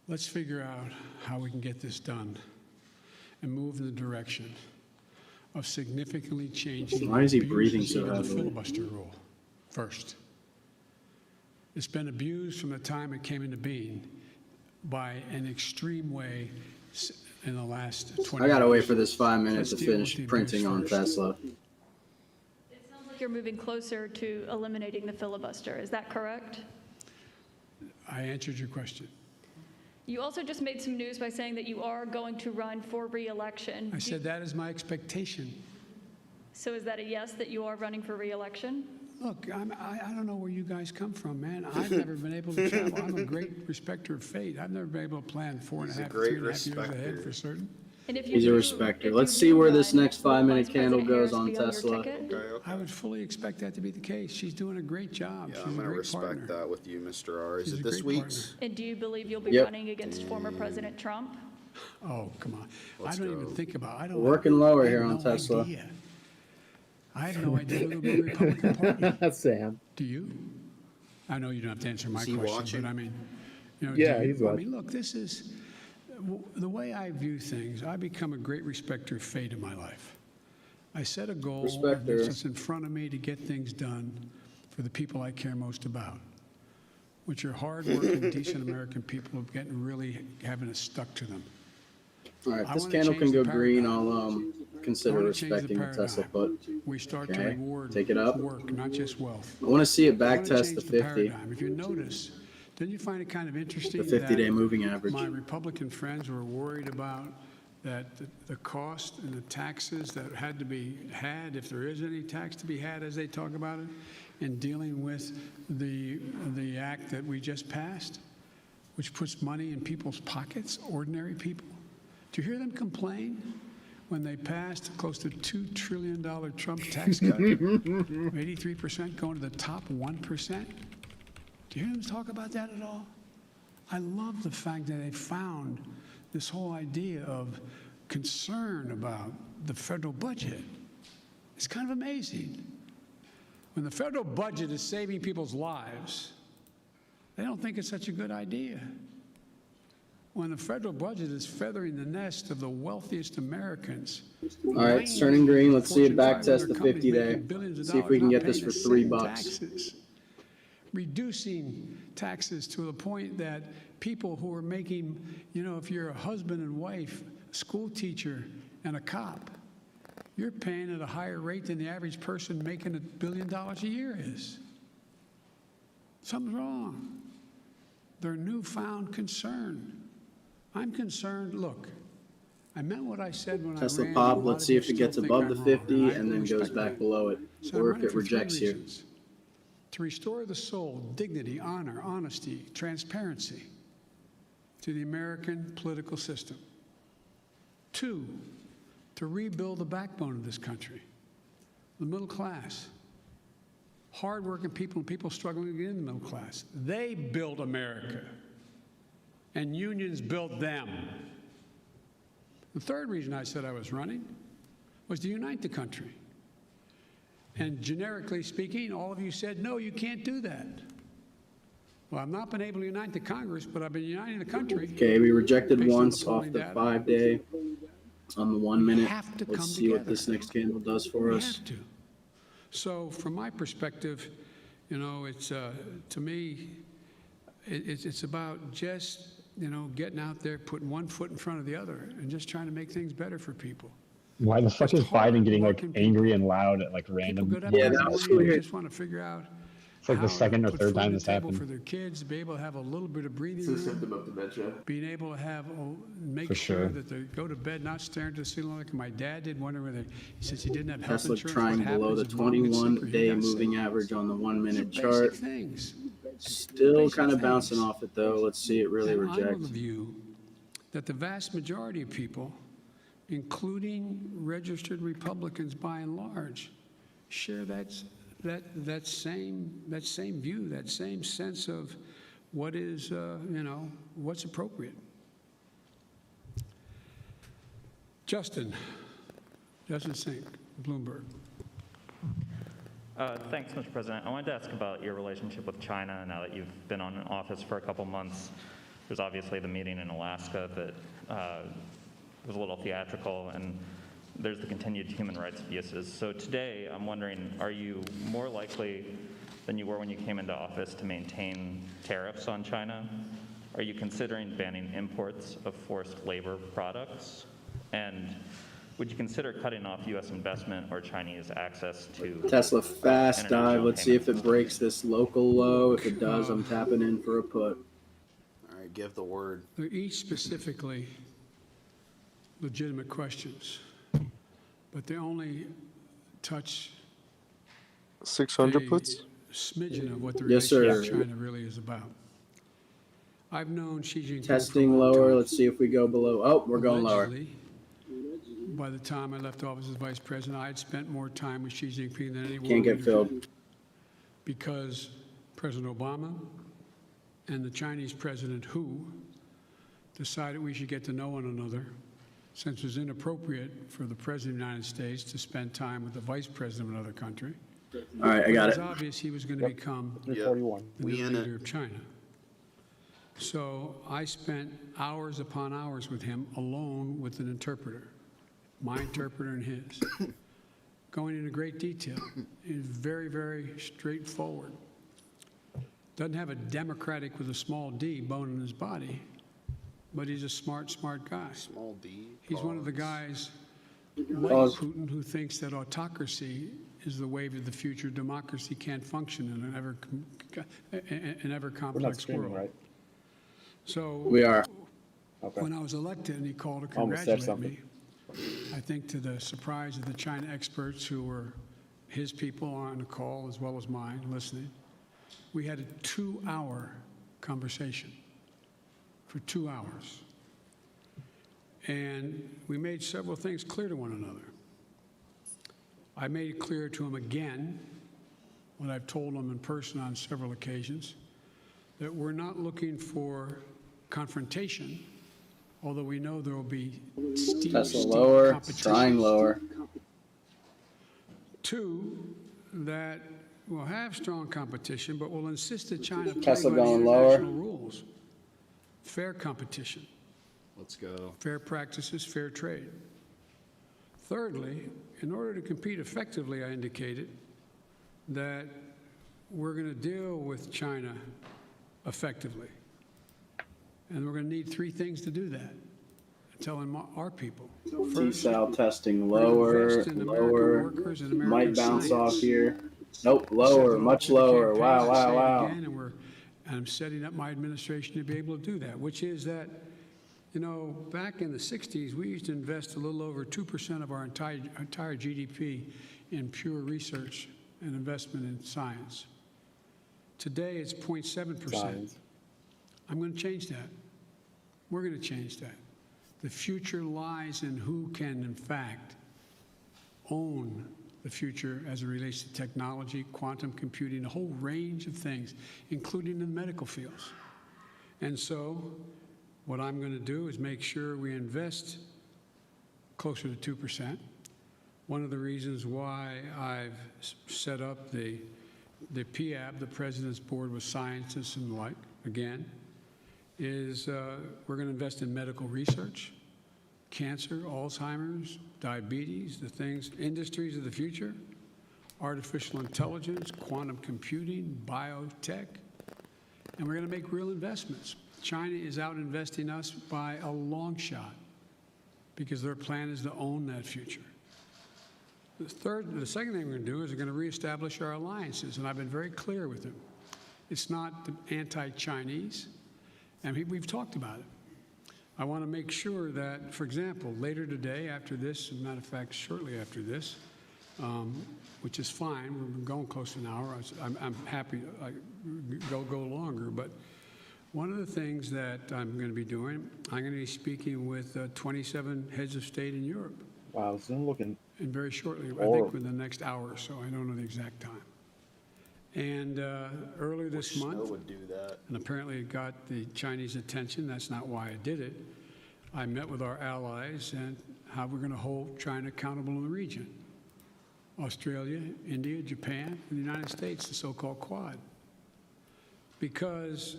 Let's figure out how we can get this done and move in the direction of significantly changing Why is he the breathing abuses so of the heavily? filibuster rule first. It's been abused from the time it came into being by an extreme way in the last 20 I gotta wait years. for this 5 minutes Let's to deal with finish the printing on abuse first. Tesla. It sounds like you're moving closer to eliminating the filibuster. Is that correct? I answered your question. You also just made some news by saying that you are going to run for re-election. I said that is my expectation. So is that a yes, that you are running for re-election? Look, I don't know where you guys come from, man. I've never been able to travel. I'm a great respecter of fate. I've never been able to plan 4.5 to 3.5 years ahead for certain. And if you He's a do- respecter. if Let's you see do where this run, next will 5-minute Vice candle President goes Harris on be your Tesla. ticket? I would fully expect that to be the case. She's doing a great job. Yeah, She's I'm a going to great respect partner. that with you, Mr. R. Is She's it a this great week's? And do you believe you'll be Yep. running against former President Trump? Oh, come on. Let's I don't go. even think about it. I don't Working lower I have here on no Tesla. idea. I have no idea who will be the Republican Party. That's Sam. Do you? I know you don't have to answer my Is he question, watching? but I mean, Yeah, do you? he's I watching. mean, look, this is the way I view things. I become a great respecter of fate in my life. I set a goal Respecter. that's in front of me to get things done for the people I care most about, which are hardworking, decent American people who are getting really having it stuck to them. All right, I this wanna candle change can go the green. paradigm. I'll consider I wanna change the respecting the Tesla paradigm. put. We start to Okay, reward take it up. work, not just wealth. I want to see it I back wanna test change the 50, paradigm. If you notice, didn't you find it kind of interesting the 50-day that moving average. my Republican friends were worried about that the cost and the taxes that had to be had, if there is any tax to be had, as they talk about it, in dealing with the act that we just passed, which puts money in people's pockets, ordinary people. Do you hear them complain when they passed close to $2 trillion Trump tax cut, 83% going to the top 1%? Do you hear them talk about that at all? I love the fact that they found this whole idea of concern about the federal budget. It's kind of amazing. When the federal budget is saving people's lives, they don't think it's such a good idea. When the federal budget is feathering the nest of the wealthiest Americans. All right, it's turning green. Let's see it back test the 50-day. See if we can get this for $3. Taxes. Reducing taxes to the point that people who are making, if you're a husband and wife, a school teacher, and a cop, you're paying at a higher rate than the average person making $1 billion a year is. Something's wrong. Their newfound concern. I'm concerned, look, I meant what I said when Tesla I ran. pop. A lot Let's of see you if it still gets think above I'm the wrong, 50 I and then goes respect back that. below it, So I'm or if running it for 3 rejects here. reasons. To restore the soul, dignity, honor, honesty, transparency to the American political system. 2, to rebuild the backbone of this country, the middle class, hardworking people and people struggling to get in the middle class. They built America, and unions built them. The third reason I said I was running was to unite the country. And generically speaking, all of you said, no, you can't do that. Well, I've not been able to unite the Congress, but I've been uniting the country. Okay, we rejected Based on the once off polling the data. 5-day. On the 1 minute, have to let's come see what together. this next candle does for We us. have to. So from my perspective, it's, to me, it's about just, getting out there, putting one foot in front of the other and just trying to make things better for people. Why the fuck is Just hard Biden getting like working angry people. and loud at like People random? get up Yeah, every that was morning and weird. just want to figure out It's like the how to second or put third food on time the this table happened. for their kids, to be able to have a little bit of breathing It's a room, symptom of dementia. being able to have, make For sure sure. that they go to bed not staring to the ceiling like my dad did, wondering whether, he says he didn't have health Tesla insurance. trying what below happens the if mom gets sick or he 21-day got sick? moving average on the 1 These are minute basic chart. things. Still basic kind of bouncing things. off it though. Let's see it really And I'm reject. of the view that the vast majority of people, including registered Republicans by and large, share that same view, that same sense of what is, what's appropriate. Justin Sink, Bloomberg. Thanks, Mr. President. I wanted to ask about your relationship with China now that you've been on in office for a couple months. there's obviously the meeting in Alaska that was a little theatrical, and there's the continued human rights abuses. So today, I'm wondering, are you more likely than you were when you came into office to maintain tariffs on China? Are you considering banning imports of forced labor products? And would you consider cutting off U.S. investment or Chinese access to Tesla fast dive. international Let's see if payment it breaks this local low. If it does, I'm tapping in for a put. All right, give the word. They're each specifically legitimate questions, but they only touch 600 a puts? smidgen of what the Yes, relationship sir. with China really is about. I've known Xi Jinping Testing for a long lower. time. Let's see if we go below. Oh, we're going lower. Allegedly, by the time I left office as vice president, I had spent more time with Xi Jinping than any world Can't get leader filled. because President Obama and the Chinese President Hu decided we should get to know one another, since it was inappropriate for the President of the United States to spend time with the Vice President of another country. All right, I got It was it. obvious he was going to become 341. the We new in it. leader of China. So I spent hours upon hours with him alone with an interpreter, my interpreter and his, going into great detail. He's very, very straightforward. Doesn't have a democratic with a small d bone in his body, but he's a smart guy. Small D. He's one of the guys like Pause. Putin who thinks that autocracy is the wave of the future. Democracy can't function in an ever We're not complex streaming, world. right? So We are. Okay. when I was elected and he called to Almost said congratulate me, I think to the surprise of the China experts who were his people on the call as well as mine listening, we had a 2-hour conversation for 2 hours. And we made several things clear to one another. I made it clear to him again, what I've told him in person on several occasions, that we're not looking for confrontation, although we know there will be steep Tesla lower. competition. Trying lower. 2, that we'll have strong competition, but we'll insist that China play Tesla by the going lower. international rules. Fair competition, Let's go. fair practices, fair trade. Thirdly, in order to compete effectively, I indicated that we're going to deal with China effectively. And we're going to need 3 things to do that, telling our people. First, T-cell testing we're gonna lower, invest in American lower. workers and American Might bounce science. off here. Nope, lower, Set the much goal for the lower. campaign. Wow, I wow, say it wow. again, and I'm setting up my administration to be able to do that, which is that, you know, back in the 60s, we used to invest a little over 2% of our entire GDP in pure research and investment in science. Today, it's 0.7%. Science. I'm going to change that. We're going to change that. The future lies in who can, in fact, own the future as it relates to technology, quantum computing, a whole range of things, including in the medical fields. And so what I'm going to do is make sure we invest closer to 2%. One of the reasons why I've set up the PAB, the President's Board with scientists and the like, again, is we're going to invest in medical research, cancer, Alzheimer's, diabetes, the things, industries of the future, artificial intelligence, quantum computing, biotech, and we're going to make real investments. China is out investing us by a long shot because their plan is to own that future. The second thing we're going to do is we're going to reestablish our alliances, and I've been very clear with them. It's not the anti-Chinese, and we've talked about it. I want to make sure that, for example, later today, after this, as a matter of fact, shortly after this, which is fine, we're going close to an hour. I'm happy to go longer, but one of the things that I'm going to be doing, I'm going to be speaking with 27 heads of state in Europe, Wow, Zoom looking. and very shortly, I Or- think within the next hour or so. I don't know the exact time. And earlier this Snow month, would do that. and apparently it got the Chinese attention. That's not why I did it. I met with our allies and how we're going to hold China accountable in the region. Australia, India, Japan, and the United States, the so-called Quad. Because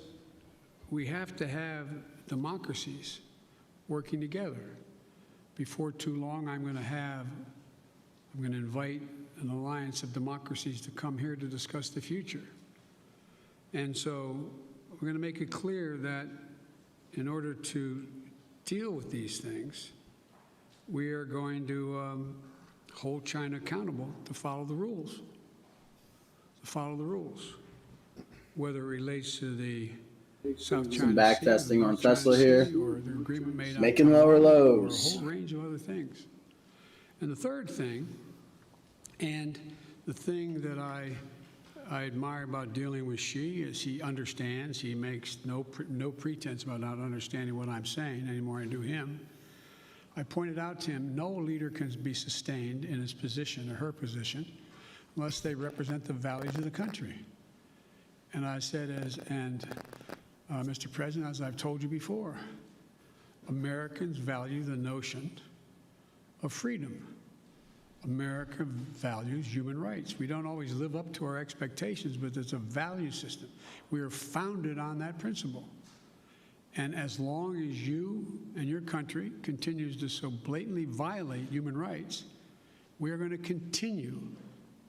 we have to have democracies working together. Before too long, I'm going to invite an alliance of democracies to come here to discuss the future. And so we're going to make it clear that in order to deal with these things, we are going to hold China accountable to follow the rules. Whether it relates to the South China Some back Sea, testing the on North China Tesla Sea, here. or the agreement made on Making lower Taiwan, lows. or a whole range of other things. And the third thing, and the thing that I admire about dealing with Xi is he understands. He makes no pretense about not understanding what I'm saying any more than I do him. I pointed out to him, no leader can be sustained in his position or her position unless they represent the values of the country. And I said, Mr. President, as I've told you before, Americans value the notion of freedom. America values human rights. We don't always live up to our expectations, but it's a value system. We are founded on that principle. And as long as you and your country continues to so blatantly violate human rights, we are going to continue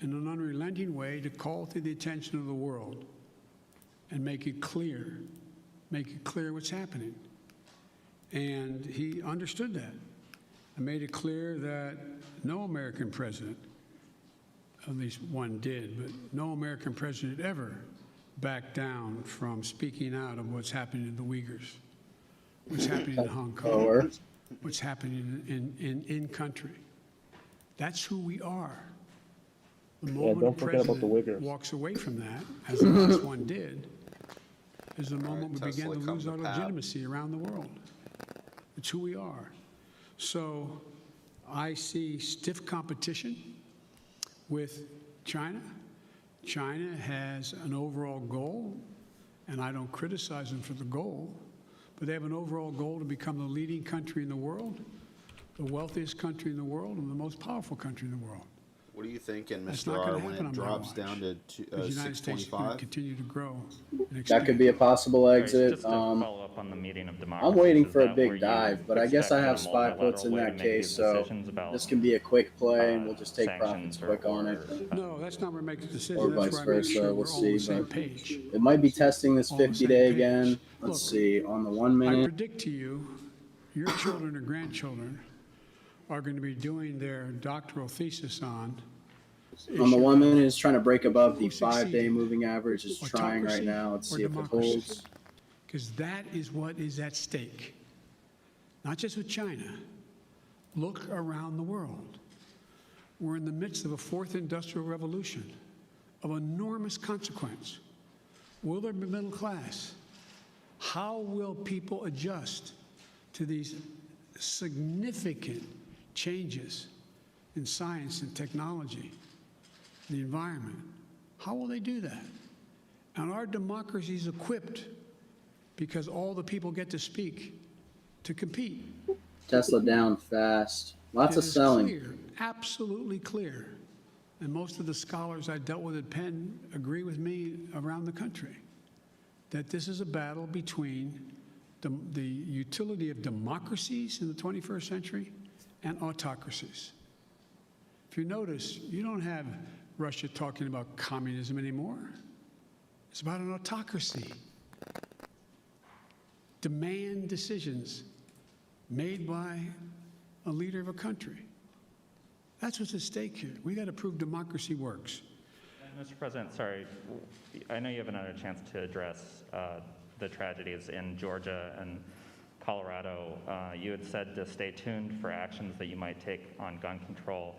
in an unrelenting way to call to the attention of the world and make it clear what's happening. And he understood that. I made it clear that no American president, at least one did, but no American president ever backed down from speaking out of what's happening to the Uyghurs, what's happening in Hong Kong, what's happening in country. That's who we are. The moment don't forget about the the president Uyghurs. walks away from that, as the last one did, is the moment we begin to Tesla, lose come our to Pat. legitimacy around the world. It's who we are. So I see stiff competition with China. China has an overall goal, and I don't criticize them for the goal, but they have an overall goal to become the leading country in the world, the wealthiest country in the world, and the most powerful country in the world. What are you thinking, That's Mr. not R, going to when happen it on my drops watch. down to The United States is going to 625? continue to grow. and That could be a expand. possible Sorry, exit. just to follow up on the meeting of I'm democracies, waiting is for a that where big you dive, but I guess I expect have a spy puts in multilateral way that to make case, these so decisions about, this can be a quick play, and we'll just take profits sanctions quick on it. No, that's not where I make the decision. Or That's vice where I make versa, sure we'll we're all on the see, same but page. It might be testing this On the 50-day same again. page. Let's Look, see, on the 1 I minute. predict to you, your children or grandchildren are going to be doing their doctoral thesis on On the 1 minute, it's trying to break above the Who 5-day succeeded? moving average. It's trying right Autocracy now. Let's or see if it democracy? holds. because that is what is at stake. Not just with China. Look around the world. We're in the midst of a fourth industrial revolution of enormous consequence. Will there be middle class? How will people adjust to these significant changes in science and technology, the environment? How will they do that? And our democracy is equipped because all the people get to speak, to compete. Tesla down fast. Lots It of is selling. clear, absolutely clear, and most of the scholars I dealt with at Penn agree with me around the country, that this is a battle between the utility of democracies in the 21st century and autocracies. If you notice, you don't have Russia talking about communism anymore. It's about an autocracy. Demand decisions made by a leader of a country. That's what's at stake here. We got to prove democracy works. Mr. President, sorry, I know you haven't had a chance to address the tragedies in Georgia and Colorado. You had said to stay tuned for actions that you might take on gun control.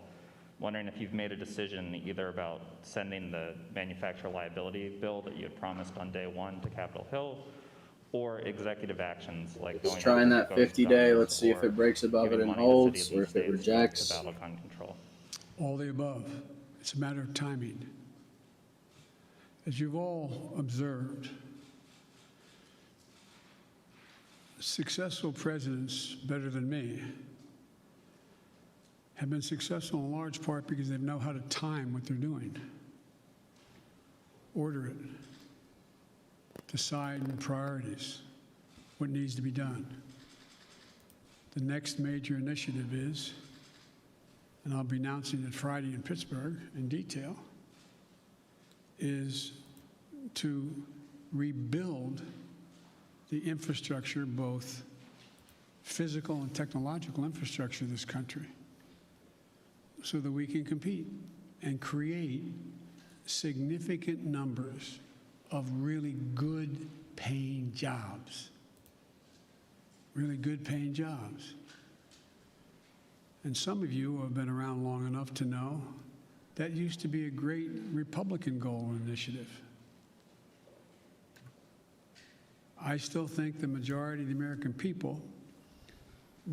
Wondering if you've made a decision either about sending the manufacturer liability bill that you had promised on day one to Capitol Hill, or executive actions like Just going trying after that ghost 50-day. guns Let's see if or it breaks above it giving and money to holds, cities or and if it states rejects. to battle gun control. All the above. It's a matter of timing. As you've all observed, successful presidents, better than me, have been successful in large part because they know how to time what they're doing, order it, decide on priorities, what needs to be done. The next major initiative is, and I'll be announcing it Friday in Pittsburgh in detail, is to rebuild the infrastructure, both physical and technological infrastructure of this country, so that we can compete and create significant numbers of really good paying jobs. Really good paying jobs. And some of you who have been around long enough to know that used to be a great Republican goal and initiative. I still think the majority of the American people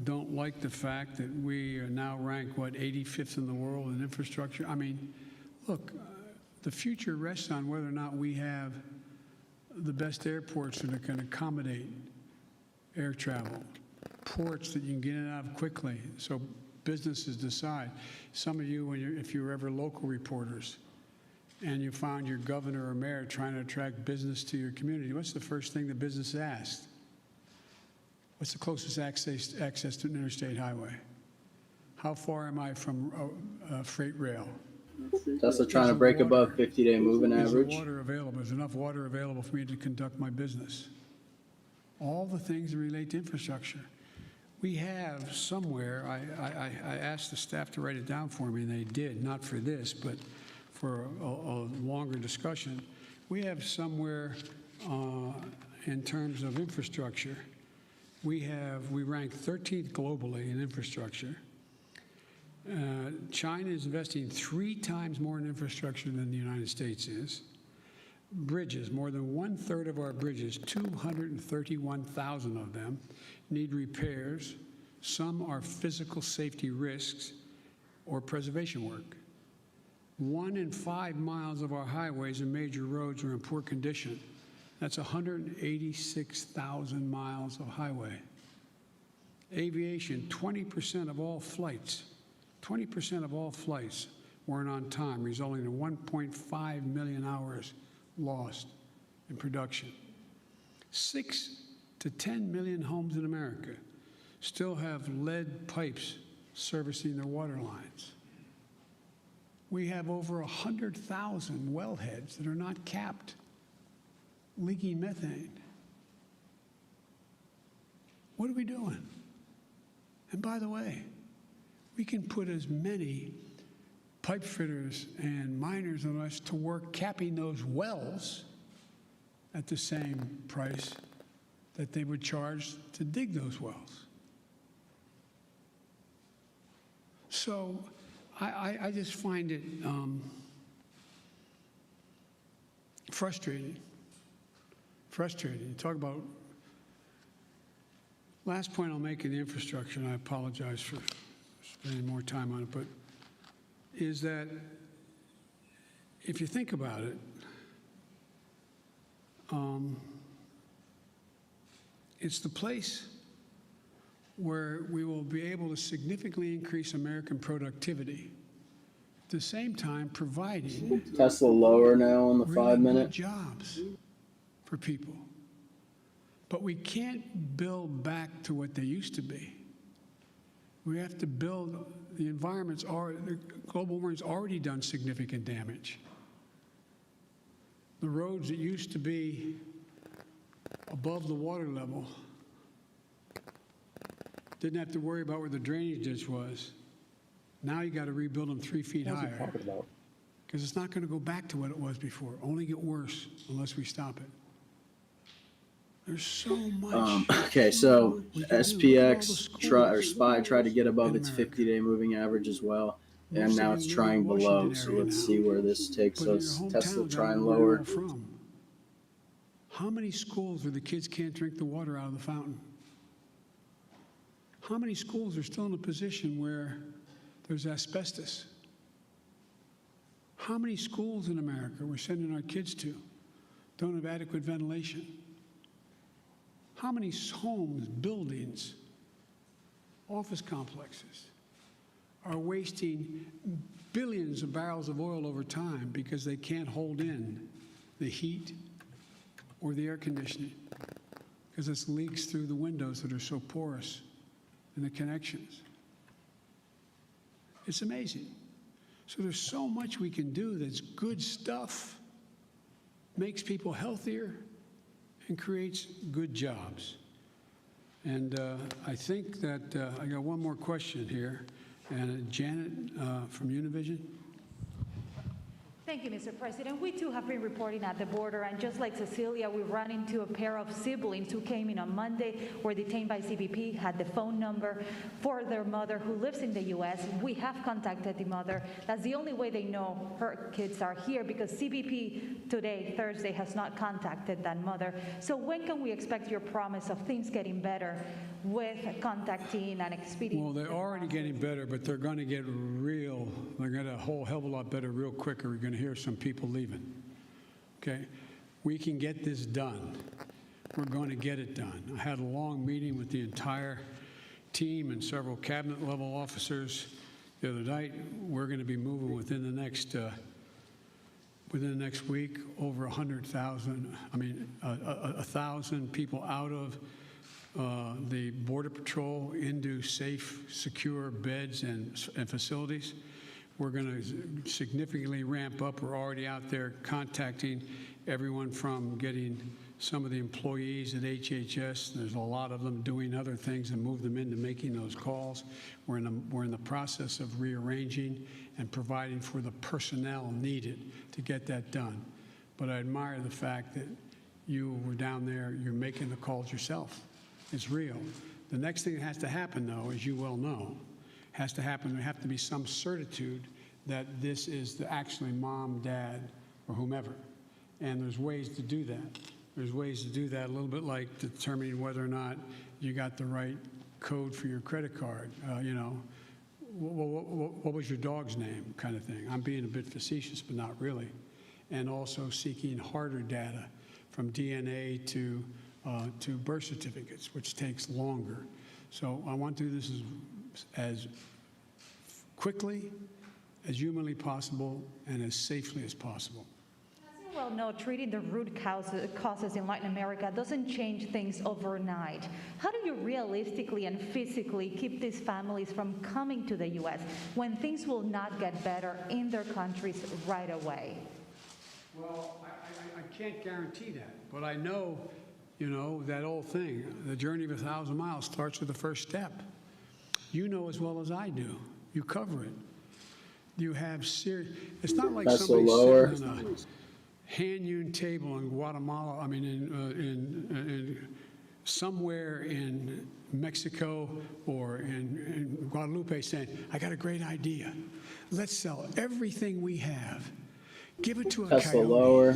don't like the fact that we are now ranked, what, 85th in the world in infrastructure? I mean, look, the future rests on whether or not we have the best airports that can accommodate air travel, ports that you can get in and out of quickly, so businesses decide. Some of you, if you were ever local reporters and you found your governor or mayor trying to attract business to your community, what's the first thing the business asked? What's the closest access to an interstate highway? How far am I from freight rail? Tesla trying to break above 50-day moving Is there average. water available? Is enough water available for me to conduct my business? All the things that relate to infrastructure. We have somewhere, I asked the staff to write it down for me, and they did, not for this, but for a longer discussion. We have somewhere in terms of infrastructure, we rank 13th globally in infrastructure. China is investing 3 times more in infrastructure than the United States is. Bridges, more than 1/3 of our bridges, 231,000 of them, need repairs. Some are physical safety risks or preservation work. 1 in 5 miles of our highways and major roads are in poor condition. That's 186,000 miles of highway. Aviation, 20% of all flights, 20% of all flights weren't on time, resulting in 1.5 million hours lost in production. 6 to 10 million homes in America still have lead pipes servicing their water lines. We have over 100,000 wellheads that are not capped, leaking methane. What are we doing? And by the way, we can put as many pipe fitters and miners on us to work capping those wells at the same price that they would charge to dig those wells. So I just find it frustrating. Frustrating. Talk about, last point I'll make in the infrastructure, and I apologize for spending more time on it, but is that if you think about it, it's the place where we will be able to significantly increase American productivity, at the same time providing Tesla lower now on the really 5 good minute. jobs for people. But we can't build back to what they used to be. We have to build, the global warming's already done significant damage. The roads that used to be above the water level didn't have to worry about where the drainage ditch was. Now you got to rebuild them 3 feet What's he higher, talking about? because it's not going to go back to what it was before. Only get worse unless we stop it. There's so much. Okay, so we can do. Look at all the SPX schools SPY tried to get above in its America. 50-day moving average as well, and Most now of it's you live in trying below. Washington So area let's now. see where this takes But in us. your Tesla hometowns, I trying don't know where you're lower. all from. How many schools where the kids can't drink the water out of the fountain? How many schools are still in a position where there's asbestos? How many schools in America we're sending our kids to don't have adequate ventilation? How many homes, buildings, office complexes are wasting billions of barrels of oil over time because they can't hold in the heat or the air conditioning? because it's leaks through the windows that are so porous and the connections. It's amazing. So there's so much we can do that's good stuff, makes people healthier, and creates good jobs. And I think that I got one more question here. And Janet from Univision. Thank you, Mr. President. We too have been reporting at the border, and just like Cecilia, we ran into a pair of siblings who came in on Monday, were detained by CBP, had the phone number for their mother who lives in the U.S. We have contacted the mother. That's the only way they know her kids are here, because CBP today, Thursday, has not contacted that mother. So when can we expect your promise of things getting better with contacting and expediting? Well, they're already getting better, but they're going to get real. They're going to a whole hell of a lot better real quick, or we're going to hear some people leaving. Okay? We can get this done. We're going to get it done. I had a long meeting with the entire team and several cabinet-level officers the other night. We're going to be moving within the next week over 100,000. I mean, 1,000 people out of the Border Patrol into safe, secure beds and facilities. We're going to significantly ramp up. We're already out there contacting everyone from getting some of the employees at HHS. There's a lot of them doing other things and move them into making those calls. We're in the process of rearranging and providing for the personnel needed to get that done. But I admire the fact that you were down there, you're making the calls yourself. It's real. The next thing that has to happen, though, as you well know, has to happen. There have to be some certitude that this is actually mom, dad, or whomever. And there's ways to do that. There's ways to do that, a little bit like determining whether or not you got the right code for your credit card. You know, what was your dog's name, kind of thing. I'm being a bit facetious, but not really. And also seeking harder data from DNA to birth certificates, which takes longer. So I want to do this as quickly, as humanly possible, and as safely as possible. As you well know, treating the root causes in Latin America doesn't change things overnight. How do you realistically and physically keep these families from coming to the U.S. when things will not get better in their countries right away? Well, I can't guarantee that, but I know, you know, that old thing, the journey of 1,000 miles starts with the first step. You know as well as I do. You cover it. You have serious. It's not like That's somebody lower. sitting on a hand-hewn table in Guatemala. I mean, in somewhere in Mexico or in Guadalupe, saying, "I got a great idea. Let's sell everything we have. Give it to a Tesla coyote. lower.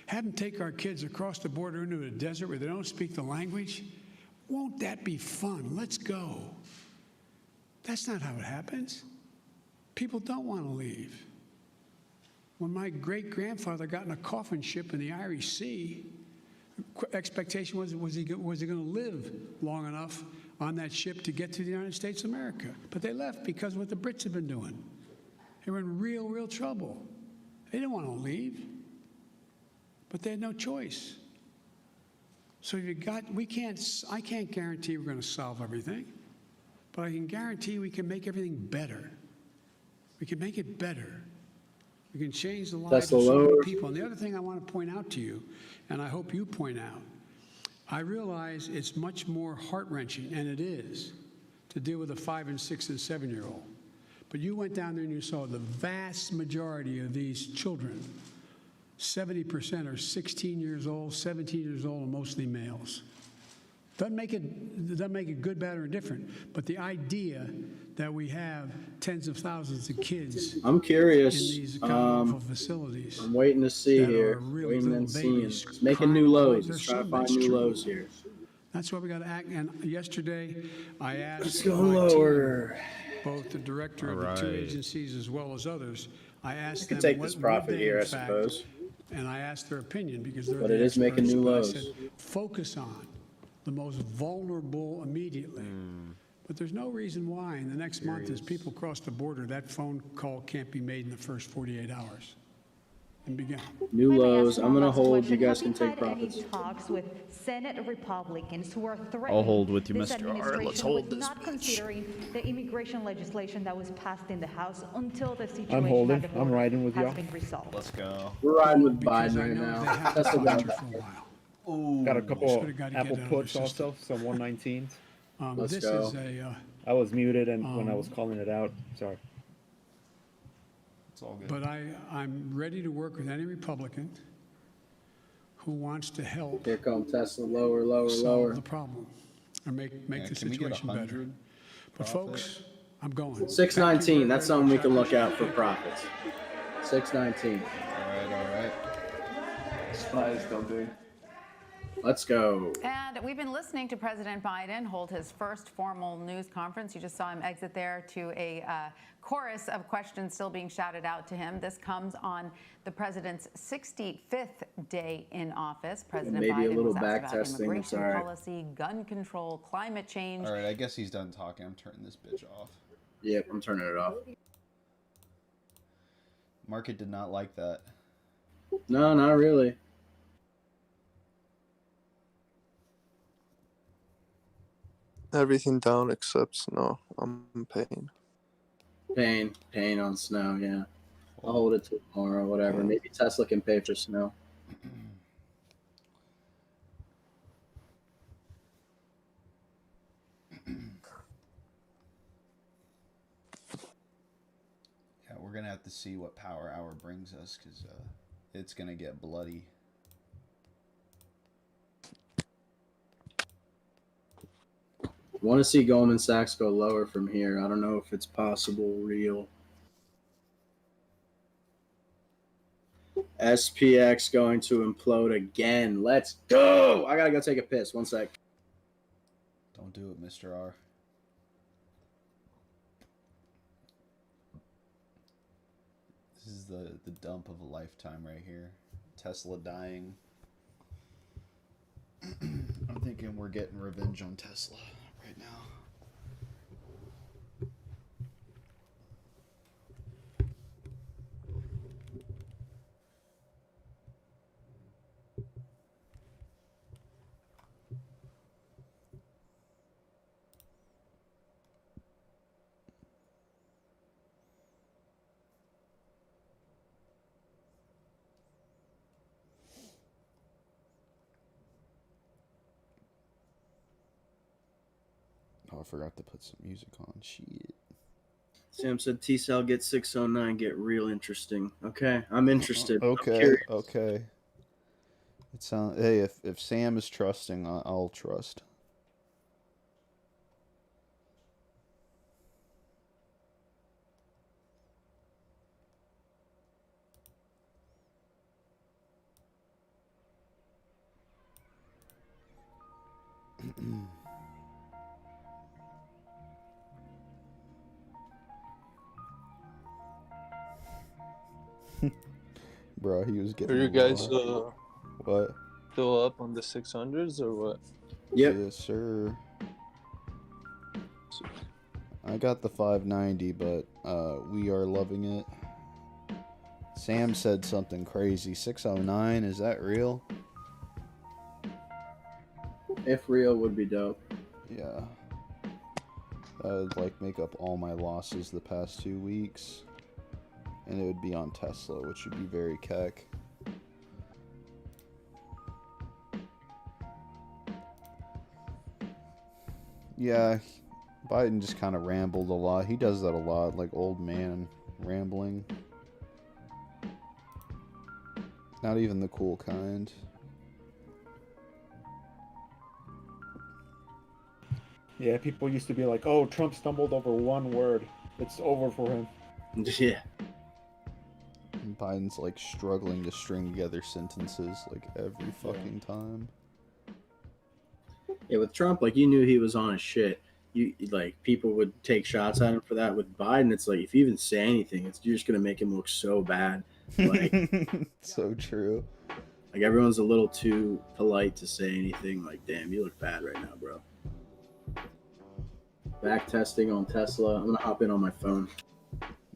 Have them take our kids across the border into a desert where they don't speak the language. Won't that be fun? Let's go." That's not how it happens. People don't want to leave. When my great-grandfather got in a coffin ship in the Irish Sea, expectation was he going to live long enough on that ship to get to the United States of America. But they left because of what the Brits had been doing. They were in real trouble. They didn't want to leave, but they had no choice. So I can't guarantee we're going to solve everything, but I can guarantee we can make everything better. We can make it better. We can change the lives of so many people. And the other thing I want to point out to you, and I hope you point out, I realize it's much more heart-wrenching, and it is, to deal with a 5 and 6 and 7-year-old. But you went down there and you saw the vast majority of these children, 70% are 16 years old, 17 years old, and mostly males. Doesn't make it good, bad, or indifferent, but the idea that we have tens of thousands of kids I'm in curious. these god-awful facilities. I'm waiting to see that are here. really Waiting little and seeing. babies It's making crying new out lows. their Let's try to son. find That's new true. lows here. That's why we got to act. And yesterday, I asked Let's go my team, lower. both the director of the two agencies as well as others, I asked You them can take what this would profit they, here, in I fact, suppose. and I asked their opinion because they're But the it is making experts, new but I lows. said, focus on the most vulnerable immediately. But there's no reason why in the next month as people cross the border, that phone call can't be made in the first 48 hours. and begin. New Let me ask lows. I'm one gonna last hold. You question. guys Have can take had profits. any talks with Senate Republicans who are I'll threatening hold with you, this Mr. R. Let's administration hold with this not bitch. considering the immigration legislation that was passed in the House until the I'm situation holding. at the I'm border riding with has y'all. been resolved? Let's go. We're riding with Because Biden I right know now. they have That's to a posture go. for a while. Got a couple Should've got to get Apple it out of puts their system. also, some 119s. Let's This go. is a, I was muted and when I was calling it out. Sorry. It's all good. but I'm ready to work with any Republican who wants to help Here come Tesla. Lower, lower, solve lower. the problem or make Yeah, the can we get situation better. 100 But profit? folks, I'm going. 619. That's something we can look out for for. profits. 619. All right. Spies don't do. Let's go. And we've been listening to President Biden hold his first formal news conference. You just saw him exit there to a chorus of questions still being shouted out to him. This comes on the president's 65th day in office. President maybe a Biden little was asked back about testing, immigration it's all right. policy, gun control, climate change. All right, I guess he's done talking. I'm turning this bitch off. Yep, I'm turning it off. Market did not like that. No, not really. Everything down except snow. I'm paying. Pain on snow. Yeah, I'll hold it till tomorrow. Whatever. Maybe Tesla can pay for snow. Yeah, we're gonna have to see what Power Hour brings us because it's gonna get bloody. Want to see Goldman Sachs go lower from here. I don't know if it's possible, real. SPX going to implode again. Let's go. I got to go take a piss. One sec. Don't do it, Mr. R. This is the dump of a lifetime right here. Tesla dying. I'm thinking we're getting revenge on Tesla right now. Oh, I forgot to put some music on. Shit. Sam said T-Cell get 609, get real interesting. Okay, I'm interested. I'm Okay. curious. Okay. It sounds. Hey, if Sam is trusting, I'll trust. Bro, he was getting. Are you guys What? still up on the 600s or what? Yep. Yes, sir. I got the 590, but we are loving it. Sam said something crazy. 609, is that real? If real would be dope. Yeah. That would like make up all my losses the past 2 weeks. And it would be on Tesla, which would be very keck. Yeah, Biden just kind of rambled a lot. He does that a lot, like old man rambling. Not even the cool kind. Yeah, people used to be like, "Oh, Trump stumbled over one word. It's over for him." Yeah. And Biden's like struggling to string together sentences like every fucking time. Yeah, with Trump, like you knew he was on his shit. You like people would take shots at him for that. With Biden, it's like if you even say anything, you're just gonna make him look so bad. Like, So true. like everyone's a little too polite to say anything. Like, damn, you look bad right now, bro. Back testing on Tesla. I'm gonna hop in on my phone.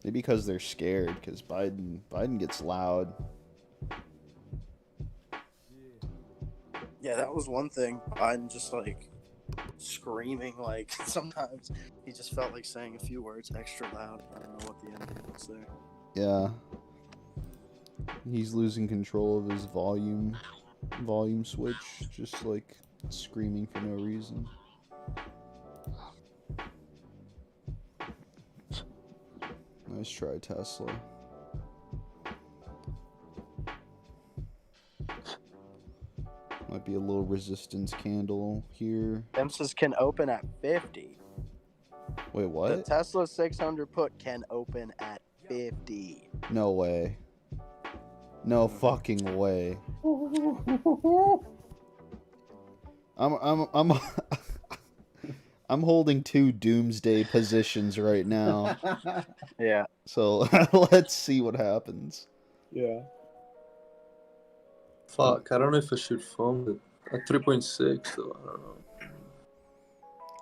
Maybe because they're scared, because Biden gets loud. Yeah, that was one thing. I'm just like screaming. Like sometimes he just felt like saying a few words extra loud. I don't know what the end was there. Yeah. He's losing control of his volume switch, just like screaming for no reason. Nice try, Tesla. Might be a little resistance candle here. Simpsons can open at 50. Wait, The what? Tesla Tesla 600 put can open at 50. No way. No fucking way. I'm I'm holding two doomsday positions right now. Yeah. So let's see what happens. Yeah. Fuck, I don't know if I should fund it. At 3.6, though, I don't know.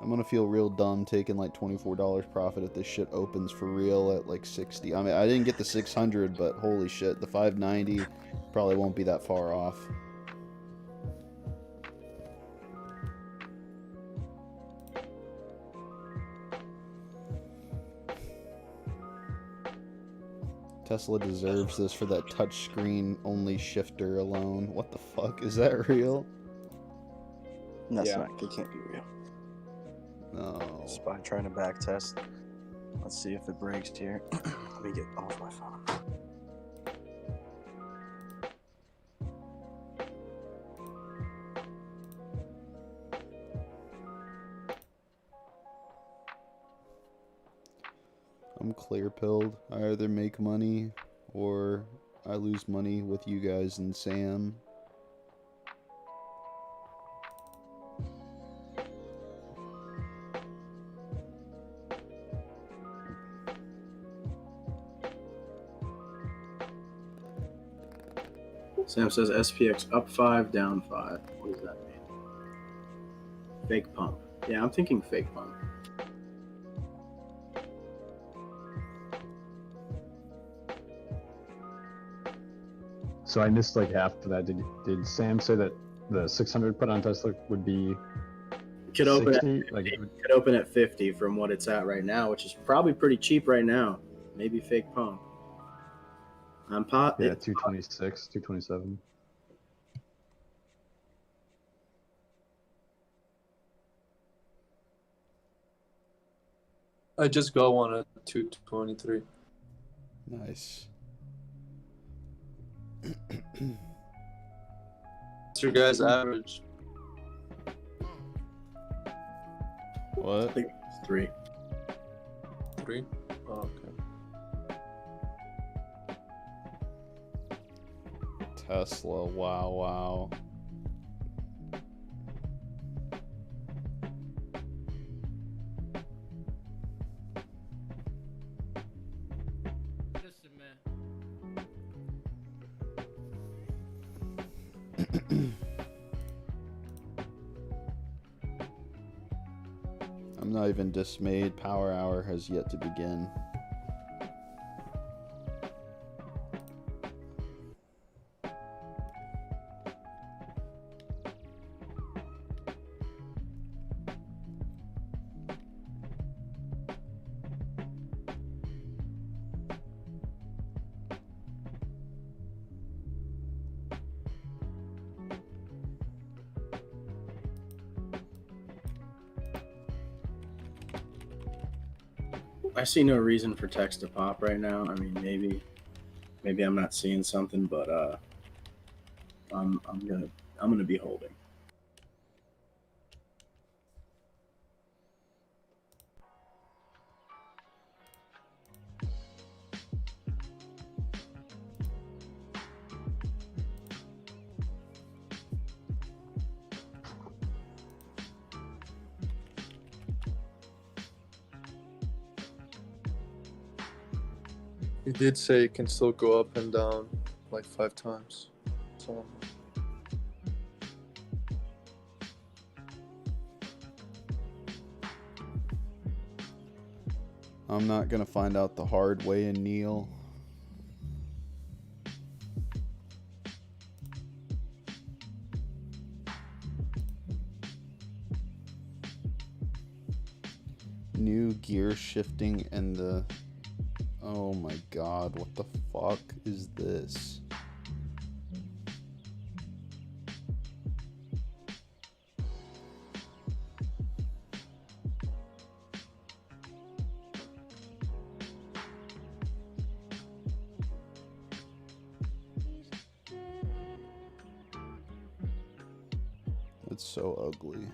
I'm gonna feel real dumb taking like $24 profit if this shit opens for real at like 60. I mean, I didn't get the 600, but holy shit, the 590 probably won't be that far off. Tesla deserves this for that touchscreen only shifter alone. What the fuck? Is that real? That's Yeah. not. It can't be real. No. Just by trying to back test. Let's see if it breaks here. Let me get off my phone. I'm clear pilled. I either make money or I lose money with you guys and Sam. Sam says SPX up 5, down 5. What does that mean? Fake pump. Yeah, I'm thinking fake pump. So I missed like half of that. Did Sam say that the 600 put on Tesla would be Could open 60? at, Like, it could open at 50 from what it's at right now, which is probably pretty cheap right now. Maybe fake pump. I'm yeah, 226, 227. I just got one at 223. Nice. What's your guys' average? I What? think it's 3. 3? Oh, okay. Tesla, wow. I'm not even dismayed. Power hour has yet to begin. I see no reason for text to pop right now. I mean, maybe I'm not seeing something, but I'm gonna be holding. He did say it can still go up and down like 5 times. So I'm not gonna find out the hard way and kneel. New gear shifting and the... Oh my god, what the fuck is this? It's so ugly.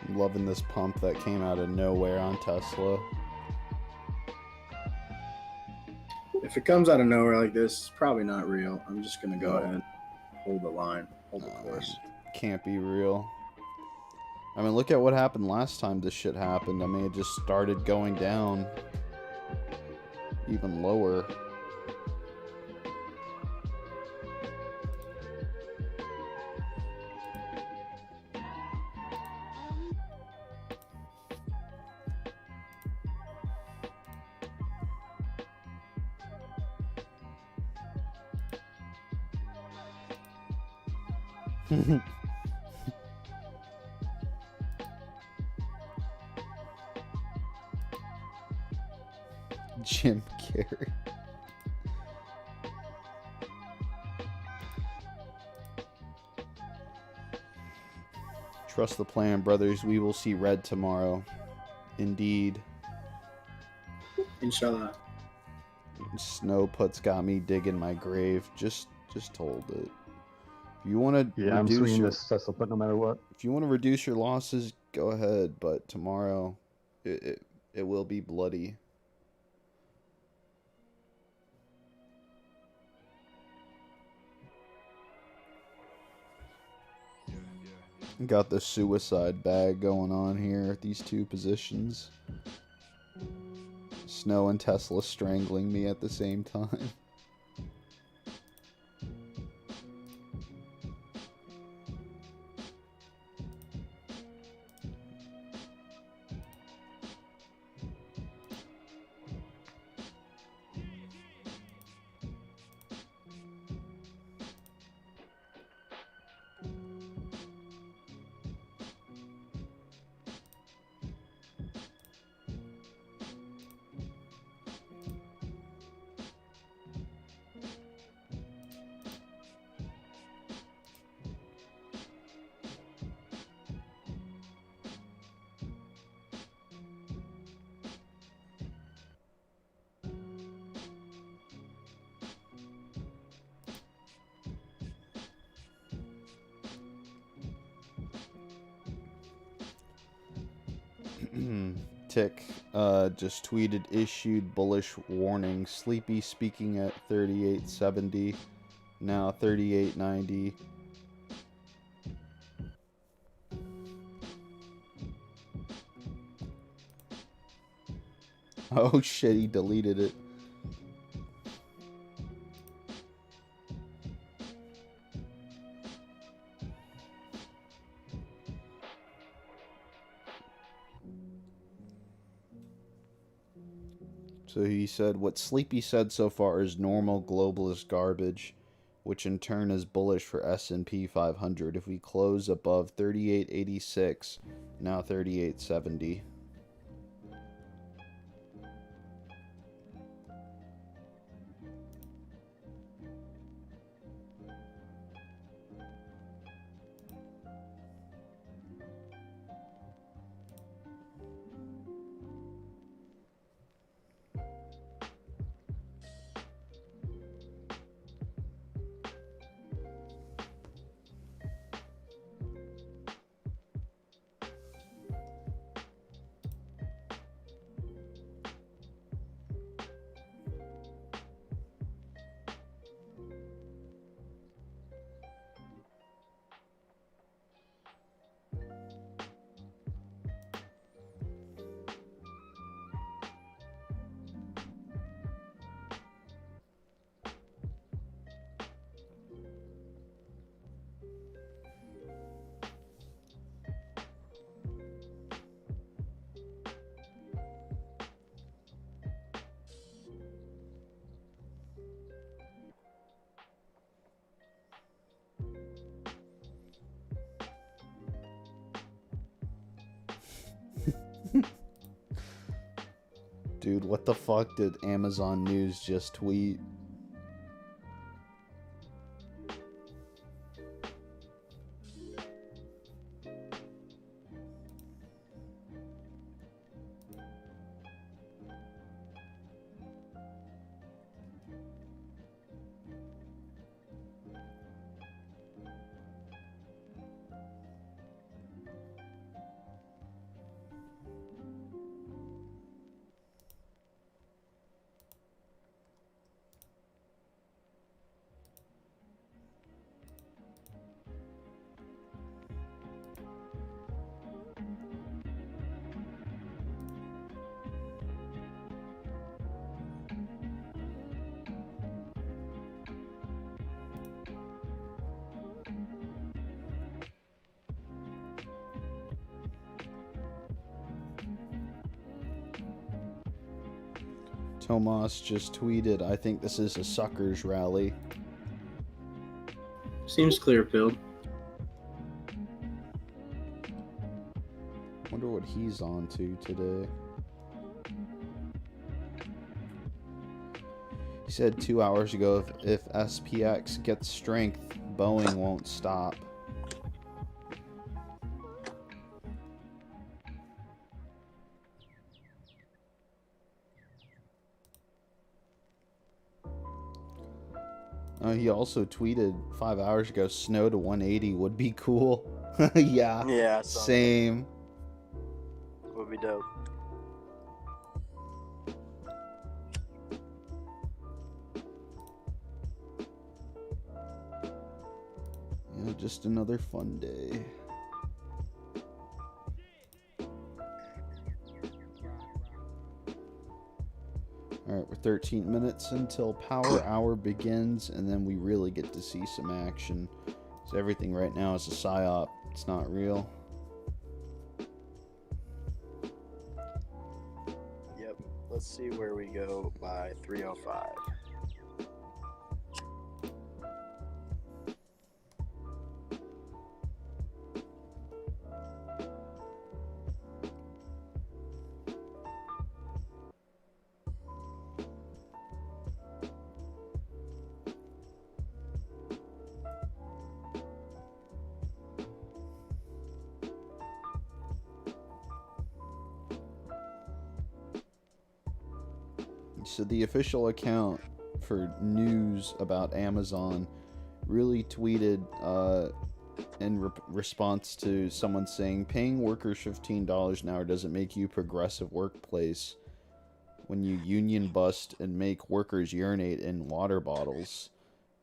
I'm loving this pump that came out of nowhere on Tesla. If it comes out of nowhere like this, it's probably not real. I'm just gonna go ahead and hold the line, hold the course. Can't be real. I mean, look at what happened last time this shit happened. I mean, it just started going down even lower. Jim Carrey. Trust the plan, brothers. We will see red tomorrow. Indeed. Inshallah. Snow puts got me digging my grave. Just hold it. If you want to I'm reduce swinging your, this Tesla put no matter what. if you want to reduce your losses, go ahead. But tomorrow, it will be bloody. Got the suicide bag going on here at these two positions. Snow and Tesla strangling me at the same time. Tick just tweeted issued bullish warning. Sleepy speaking at 38.70, now 38.90. Oh shit, he deleted it. So he said, what Sleepy said so far is normal globalist garbage, which in turn is bullish for S&P 500 if we close above 3886, now 3870. Dude, what the fuck did Amazon News just tweet? Tomas just tweeted, I think this is a suckers rally. Seems clear-pilled. Wonder what he's on to today. He said 2 hours ago, if SPX gets strength, Boeing won't stop. He also tweeted 5 hours ago, snow to 180 would be cool. Yeah, Yeah, same. Would be dope. Yeah, just another fun day. Alright, we're 13 minutes until Power Hour begins, and then we really get to see some action. So everything right now is a psyop. It's not real. Yep. Let's see where we go by 3:05. So the official account for news about Amazon really tweeted in response to someone saying, paying workers $15 an hour doesn't make you a progressive workplace when you union bust and make workers urinate in water bottles.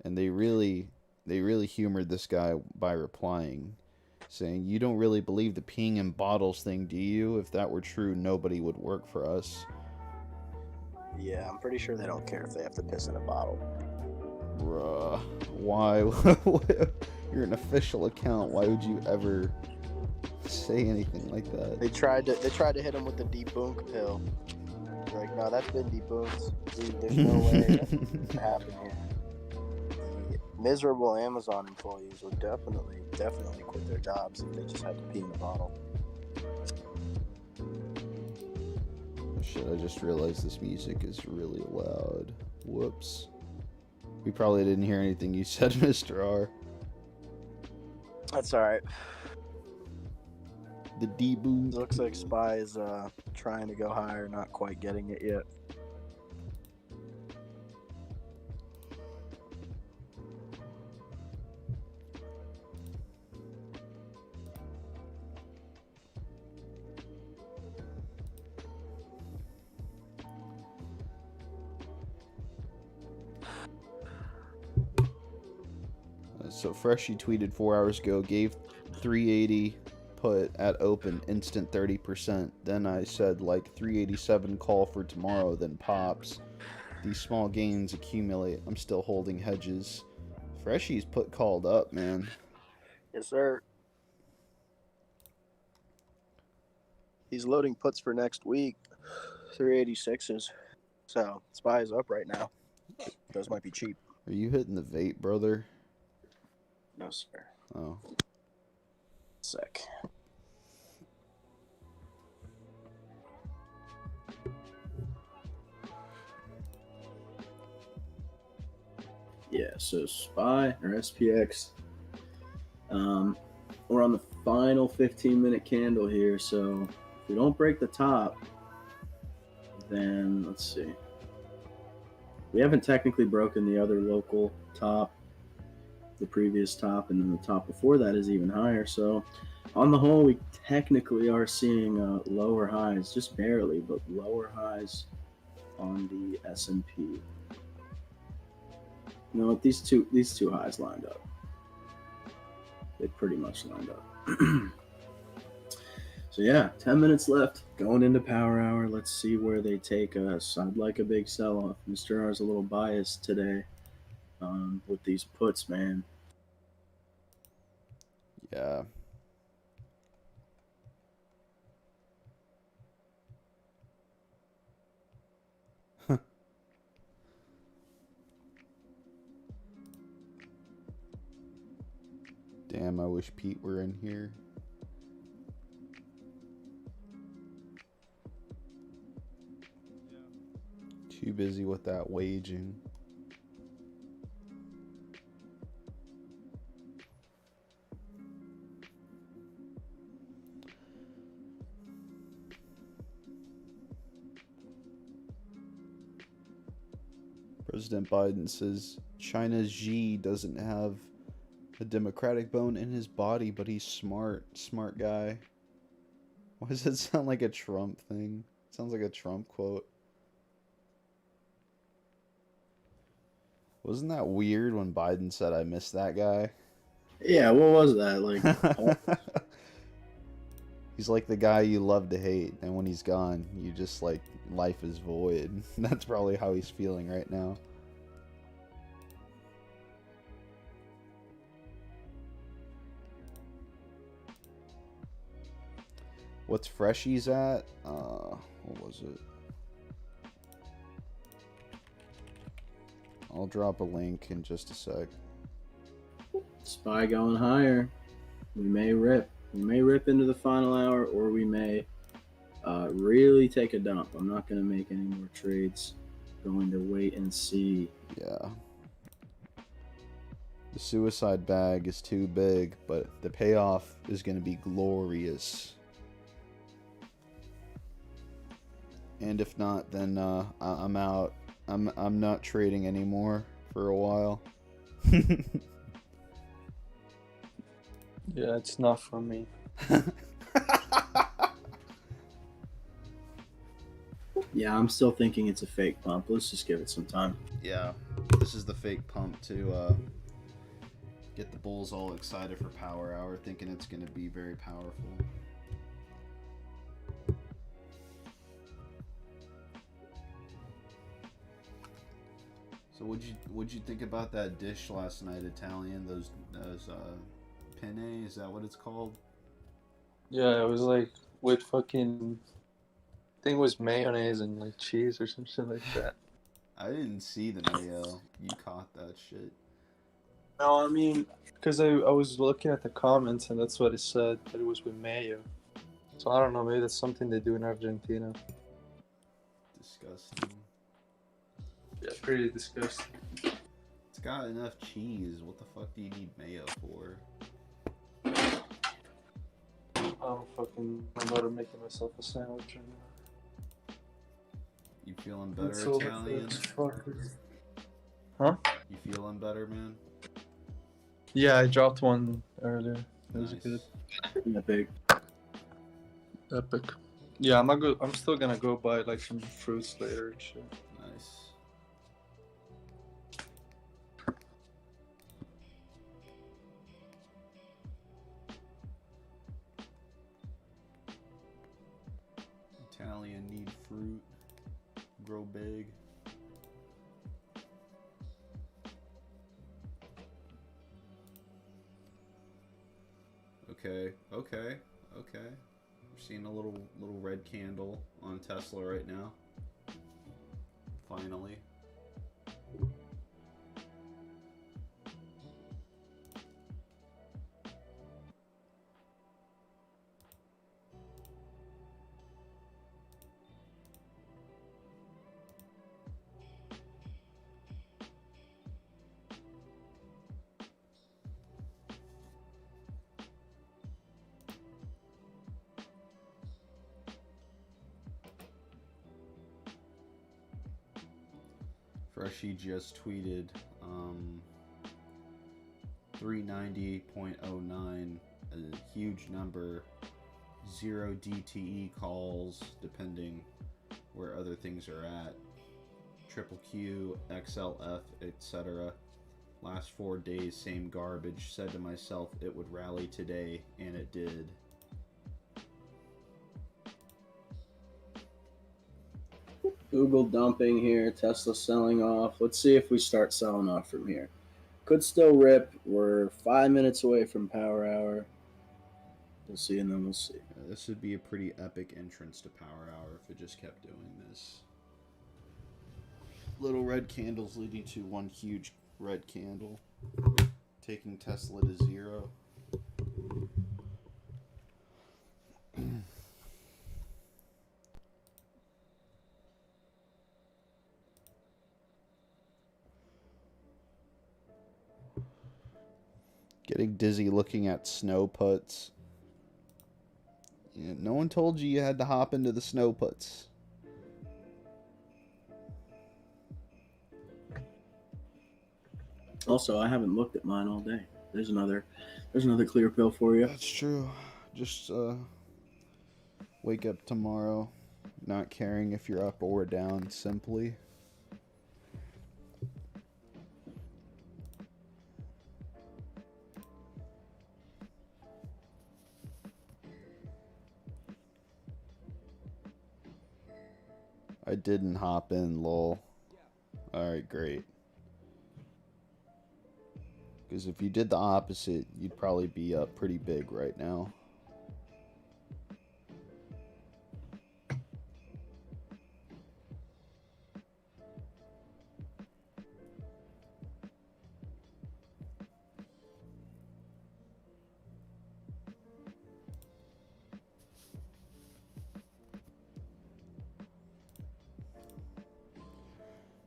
And they really humored this guy by replying, saying, you don't really believe the peeing in bottles thing, do you? If that were true, nobody would work for us. Yeah, I'm pretty sure they don't care if they have to piss in a bottle. Bruh, why? You're an official account. Why would you ever say anything like that? They tried to hit him with the debunk pill. like, no, that's been debunked. Dude, there's no way that can happen here. The miserable Amazon employees would definitely quit their jobs if they just had to pee in a bottle. Oh, shit, I just realized this music is really loud. Whoops. We probably didn't hear anything you said, Mr. R. That's alright. The debunk. Looks like Spy is trying to go higher, not quite getting it yet. So Freshie tweeted 4 hours ago, gave 380 put at open, instant 30%. Then I said like 387 call for tomorrow, then pops. These small gains accumulate. I'm still holding hedges. Freshie's put called up, man. Yes, sir. He's loading puts for next week. 386s. So Spy is up right now. Those might be cheap. Are you hitting the vape, brother? No, sir. Oh. Sick. Yeah, so Spy or SPX. We're on the final 15-minute candle here, so if we don't break the top, then let's see. We haven't technically broken the other local top, the previous top, and then the top before that is even higher. So on the whole, we technically are seeing lower highs, just barely, but lower highs on the S&P. You know what? These two highs lined up. They pretty much lined up. So yeah, 10 minutes left going into power hour. Let's see where they take us. I'd like a big sell-off. Mr. R is a little biased today with these puts, man. Yeah. Damn, I wish Pete were in here. Too busy with that waging. President Biden says China's Xi doesn't have a democratic bone in his body, but he's smart. Smart guy. Why does it sound like a Trump thing? It sounds like a Trump quote. Wasn't that weird when Biden said, I miss that guy? Yeah, what was that? Like, he's like the guy you love to hate, and when he's gone, you just like, life is void. That's probably how he's feeling right now. What's Freshies at? What was it? I'll drop a link in just a sec. Spy going higher. We may rip. We may rip into the final hour, or we may really take a dump. I'm not going to make any more trades. Going to wait and see. Yeah. The suicide bag is too big, but the payoff is going to be glorious. And if not, then I'm out. I'm not trading anymore for a while. Yeah, it's not for me. Yeah, I'm still thinking it's a fake pump. Let's just give it some time. Yeah, this is the fake pump to get the bulls all excited for power hour, thinking it's going to be very powerful. So what'd you think about that dish last night, Italian? Those penne, is that what it's called? Yeah, it was like with fucking think it was mayonnaise and like cheese or some shit like that. I didn't see the mayo. You caught that shit. No, I mean, because I was looking at the comments and that's what it said, that it was with mayo. So I don't know, maybe that's something they do in Argentina. Disgusting. Yeah, pretty disgusting. It's got enough cheese. What the fuck do you need mayo for? I'm about to making myself a sandwich right now. You feeling better, It's over Italian? Huh? You feeling better, man? Yeah, I dropped one earlier. It was Nice. good. Epic. Epic. Yeah, I'm still gonna go buy like some fruits later and shit. Nice. Italian need fruit. Grow big. Okay, okay, okay. We're seeing a little red candle on Tesla right now. Finally. Freshie just tweeted 390.09, a huge number, 0 DTE calls depending where other things are at, triple Q, XLF, etc. Last 4 days, same garbage. Said to myself it would rally today, and it did. Google dumping here, Tesla selling off. Let's see if we start selling off from here. Could still rip. We're 5 minutes away from power hour. We'll see, and then we'll see. This would be a pretty epic entrance to power hour if it just kept doing this. Little red candles leading to one huge red candle, taking Tesla to 0. Getting dizzy looking at snow puts. Yeah, no one told you had to hop into the snow puts. Also, I haven't looked at mine all day. There's another clear pill for you. That's true. Just wake up tomorrow not caring if you're up or down, simply. I didn't hop in, lol. Alright, great. Because if you did the opposite, you'd probably be up pretty big right now.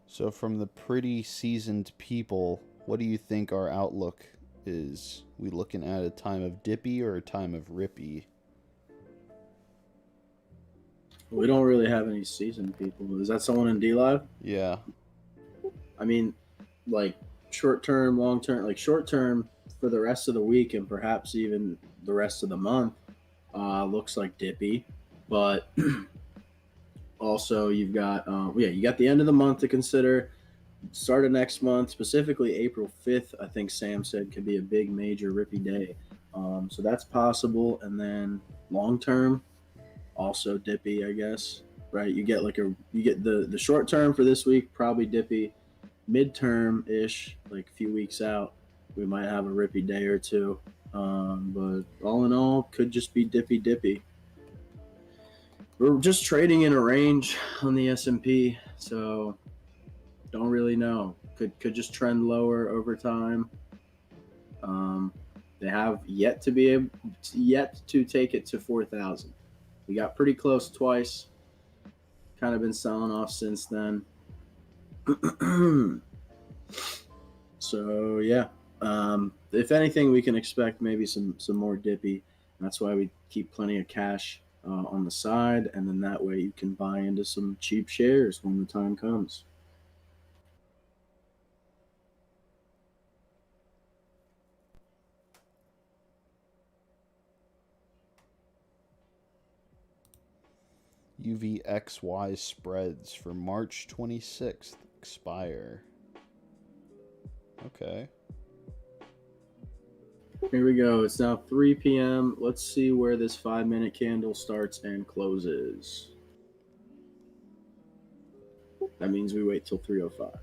So from the pretty seasoned people, what do you think our outlook is? We looking at a time of dippy or a time of rippy? We don't really have any seasoned people. Is that someone in D-Live? Yeah. I mean, like short term, long term, like short term for the rest of the week and perhaps even the rest of the month looks like dippy. But also you've got, you got the end of the month to consider. Start of next month, specifically April 5th, I think Sam said could be a big major rippy day. So that's possible. And then long term, also dippy, I guess. Right? You get the short term for this week, probably dippy. Midterm ish, like a few weeks out, we might have a rippy day or two. But all in all, could just be dippy. We're just trading in a range on the S&P, so don't really know. Could just trend lower over time. They have yet to take it to 4,000. We got pretty close twice. Kind of been selling off since then. So yeah, if anything, we can expect maybe some more dippy. That's why we keep plenty of cash on the side, and then that way you can buy into some cheap shares when the time comes. UVXY spreads for March 26th expire. Okay. Here we go. It's now 3 p.m. Let's see where this 5-minute candle starts and closes. That means we wait till 3:05.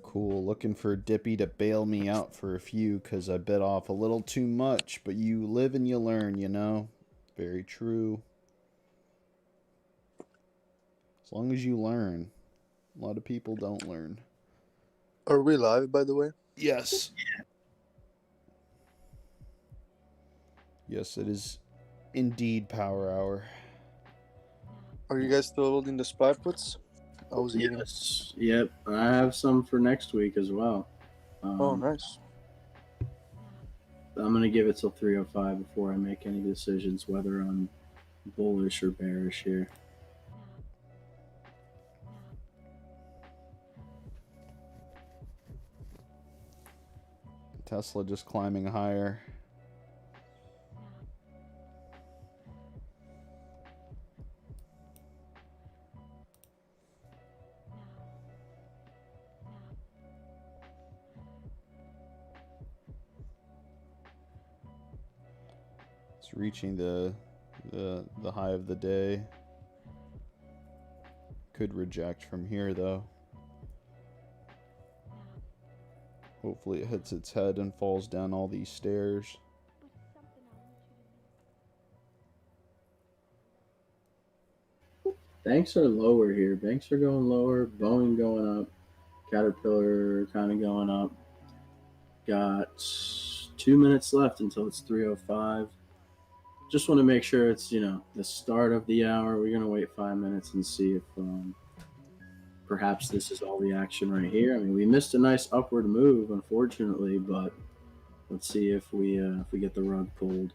Cool. Looking for Dippy to bail me out for a few because I bit off a little too much, but you live and you learn, you know? Very true. As long as you learn. A lot of people don't learn. Are we live, by the way? Yes. Yes, it is indeed Power Hour. Are you guys still holding the SPY puts? I was eating. Yes. Yep. I have some for next week as well. Oh, nice. I'm going to give it till 3:05 before I make any decisions whether I'm bullish or bearish here. Tesla just climbing higher. It's reaching the high of the day. Could reject from here though. Hopefully it hits its head and falls down all these stairs. Banks are lower here. Banks are going lower. Boeing going up. Caterpillar kind of going up. Got 2 minutes left until it's 3:05. Just want to make sure it's, the start of the hour. We're going to wait 5 minutes and see if perhaps this is all the action right here. I mean, we missed a nice upward move, unfortunately, but let's see if we get the rug pulled.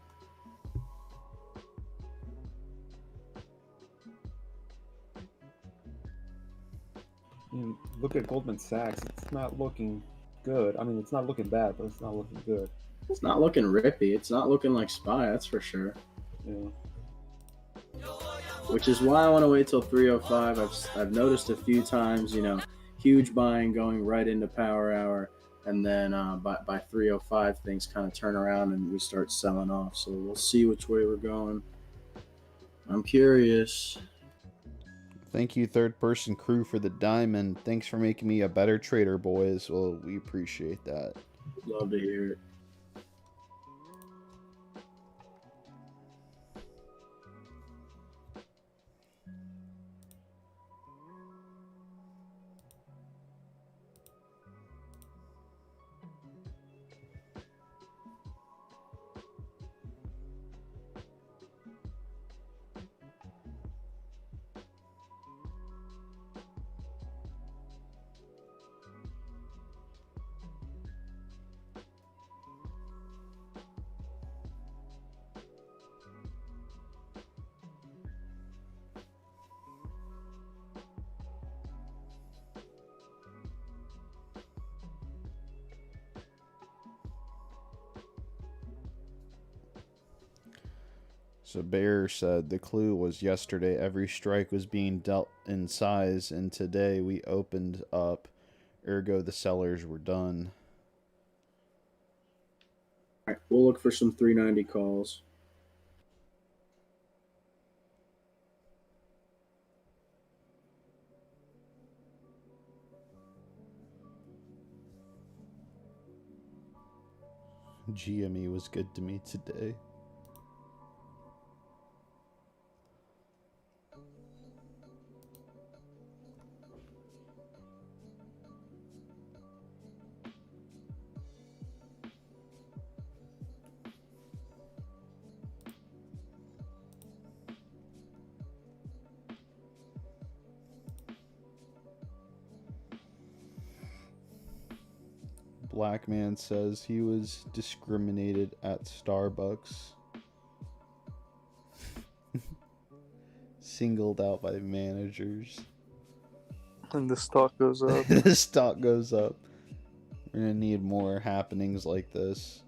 Look at Goldman Sachs. It's not looking good. I mean, it's not looking bad, but it's not looking good. It's not looking rippy. It's not looking like SPY, that's for sure. Yeah. Which is why I want to wait till 3:05. I've noticed a few times, huge buying going right into Power Hour, and then by 3:05 things kind of turn around and we start selling off. So we'll see which way we're going. I'm curious. Thank you, Third Person Crew, for the diamond. Thanks for making me a better trader, boys. Well, we appreciate that. Love to hear it. So Bear said the clue was yesterday every strike was being dealt in size, and today we opened up, ergo the sellers were done. All right, we'll look for some 390 calls. GME was good to me today. Black man says he was discriminated at Starbucks. Singled out by managers. And the stock goes up. The stock goes up. We're gonna need more happenings like this.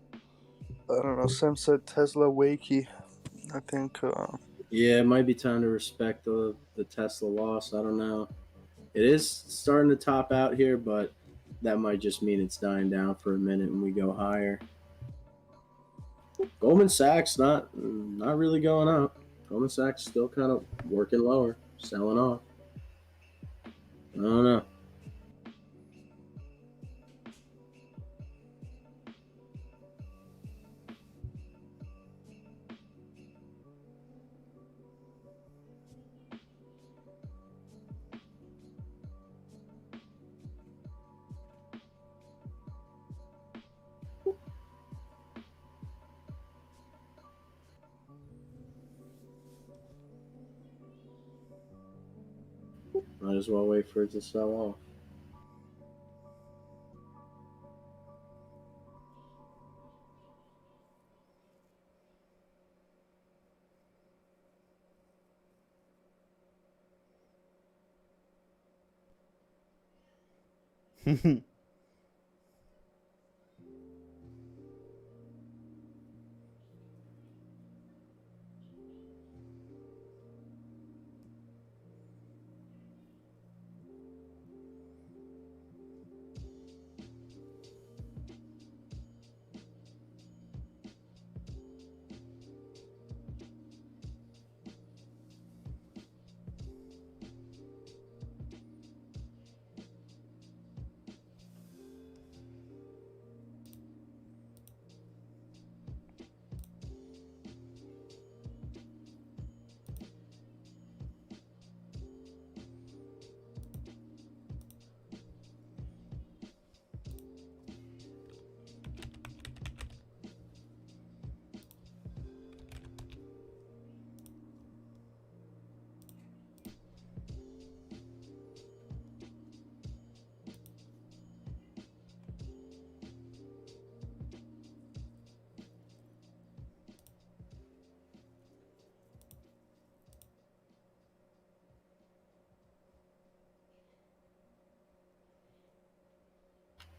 I don't know. Sam said Tesla wakey. I think. Yeah, it might be time to respect the Tesla loss. I don't know. It is starting to top out here, but that might just mean it's dying down for a minute and we go higher. Goldman Sachs not really going up. Goldman Sachs still kind of working lower, selling off. I don't know. Might as well wait for it to sell off.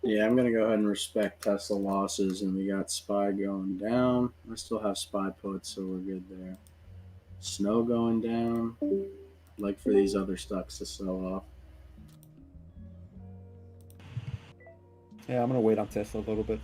Yeah, I'm gonna go ahead and respect Tesla losses, and we got SPY going down. I still have SPY puts, so we're good there. Snow going down. I'd like for these other stocks to sell off. Yeah, I'm gonna wait on Tesla a little bit.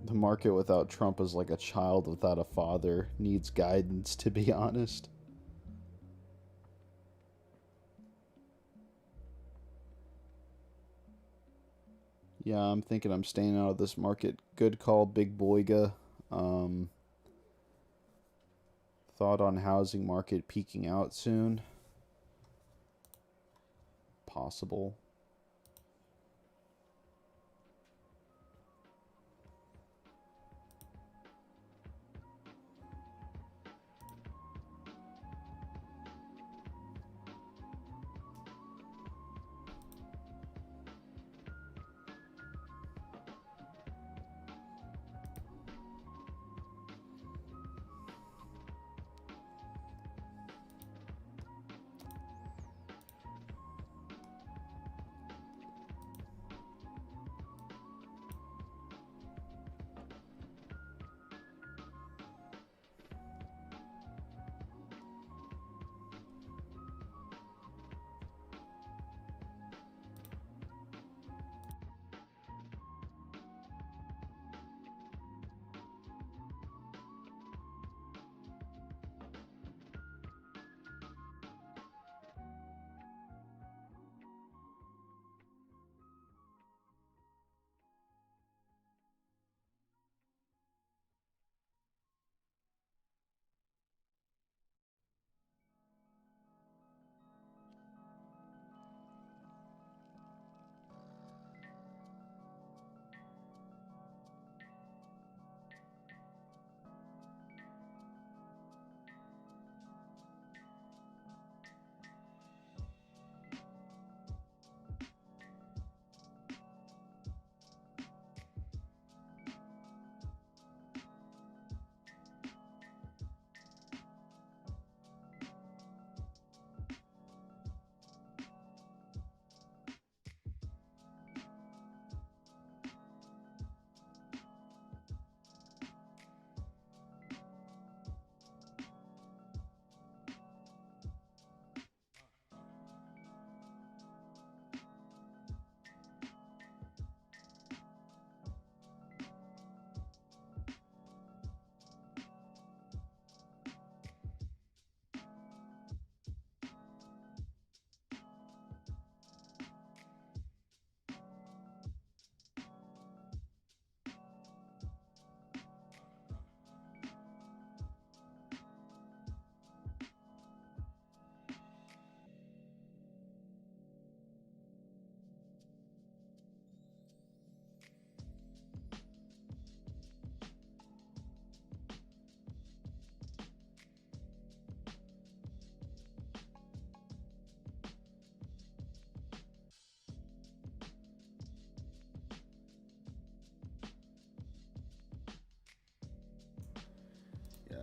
The market without Trump is like a child without a father. Needs guidance, to be honest. Yeah, I'm thinking I'm staying out of this market. Good call, Big Boyga. Thought on housing market peaking out soon. Possible.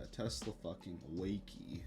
Tesla fucking wakey.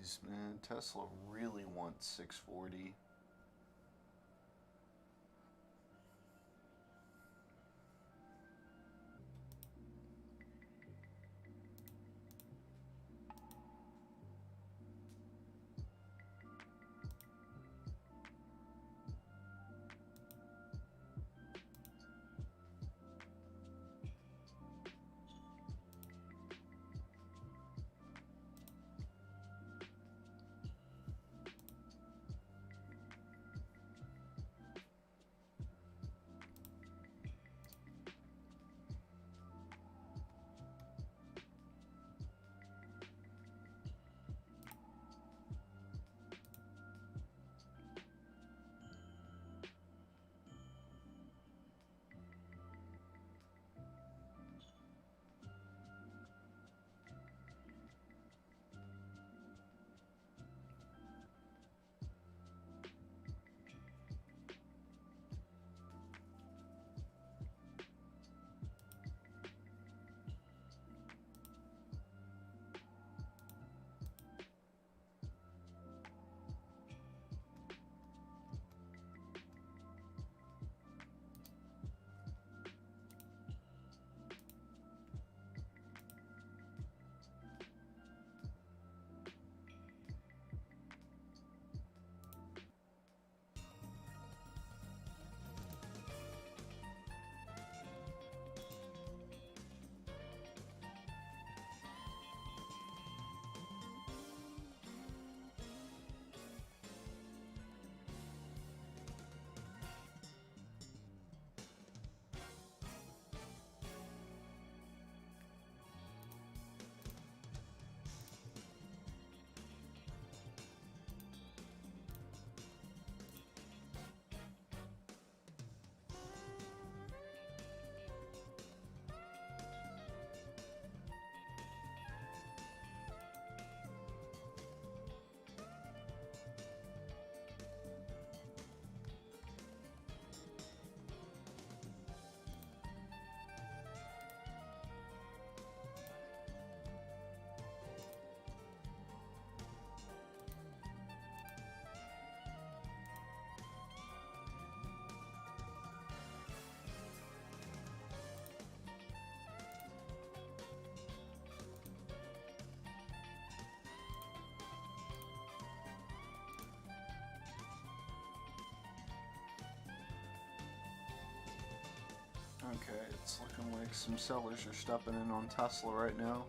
Jeez, man, Tesla really wants 640. Okay, it's looking like some sellers are stepping in on Tesla right now.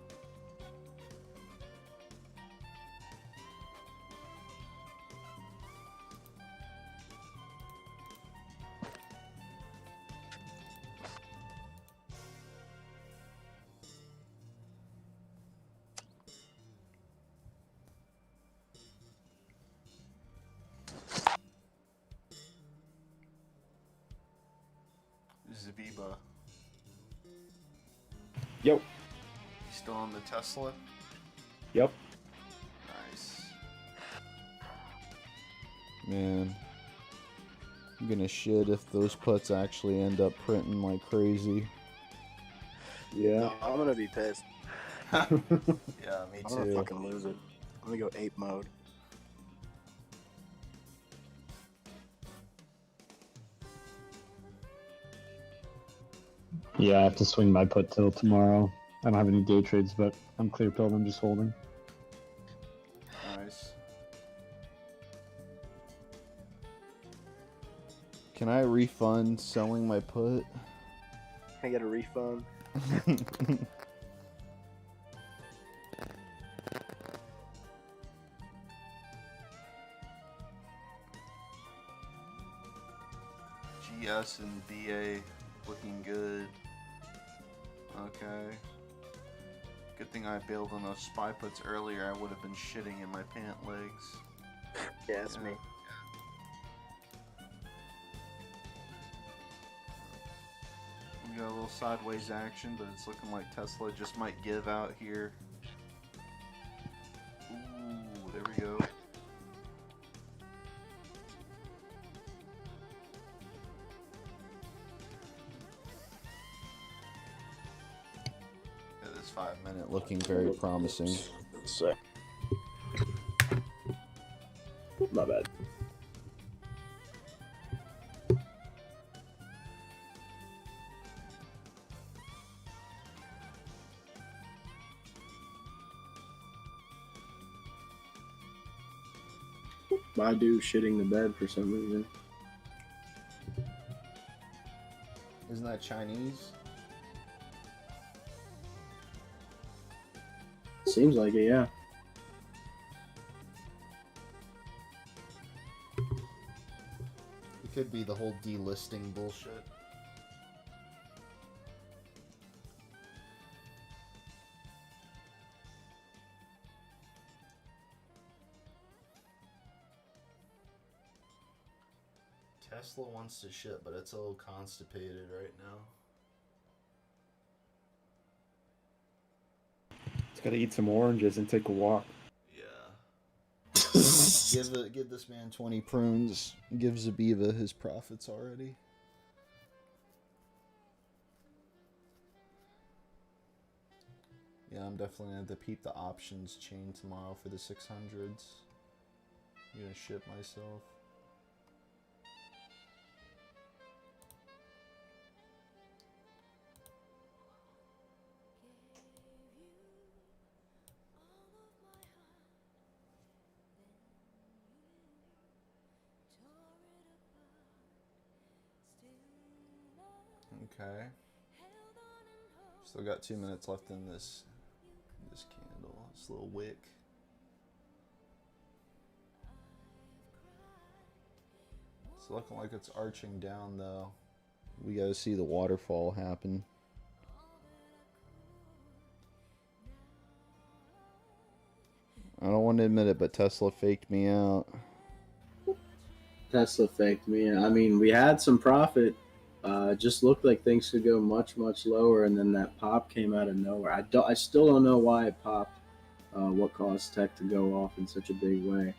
Zabiba. Yo. You still on the Tesla? Yep. Nice. Man. I'm gonna shit if those puts actually end up printing like crazy. Yeah. I'm gonna be pissed. Yeah, me I'm gonna too. fucking lose it. I'm gonna go ape mode. Yeah, I have to swing my put till tomorrow. I don't have any day trades, but I'm clear pilled. I'm just holding. Nice. Can I refund selling my put? Can I get a refund? GS and BA looking good. Okay. Good thing I bailed on those spy puts earlier. I would have been shitting in my pant legs. Yeah, it's me. We got a little sideways action, but it's looking like Tesla just might give out here. Ooh, there we go. Yeah, this 5 minute looking very promising. Sick. My bad. Baidu shitting the bed for some reason. Isn't that Chinese? Seems like it, yeah. It could be the whole delisting bullshit. Tesla wants to shit, but it's a little constipated right now. It's got to eat some oranges and take a walk. Yeah. Give this man 20 prunes. Give Zabiva his profits already. Yeah, I'm definitely gonna have to peep the options chain tomorrow for the 600s. I'm gonna shit myself. Okay. Still got 2 minutes left in this candle, this little wick. It's looking like it's arching down though. We gotta see the waterfall happen. I don't want to admit it, but Tesla faked me out. Tesla faked me. I mean, we had some profit. Just looked like things could go much lower, and then that pop came out of nowhere. I still don't know why it popped. What caused tech to go off in such a big way?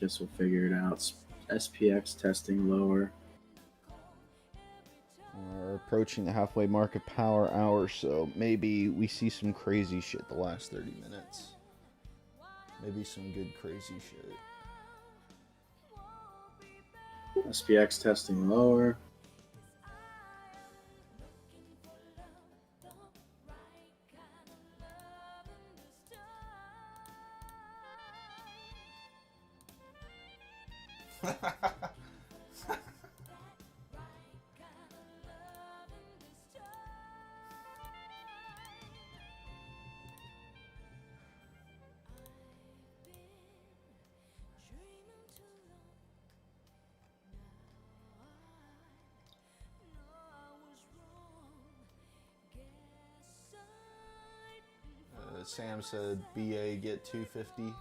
Guess we'll figure it out. SPX testing lower. We're approaching the halfway mark of power hour, so maybe we see some crazy shit the last 30 minutes. Maybe some good crazy shit. SPX testing lower. Sam said BA get 250.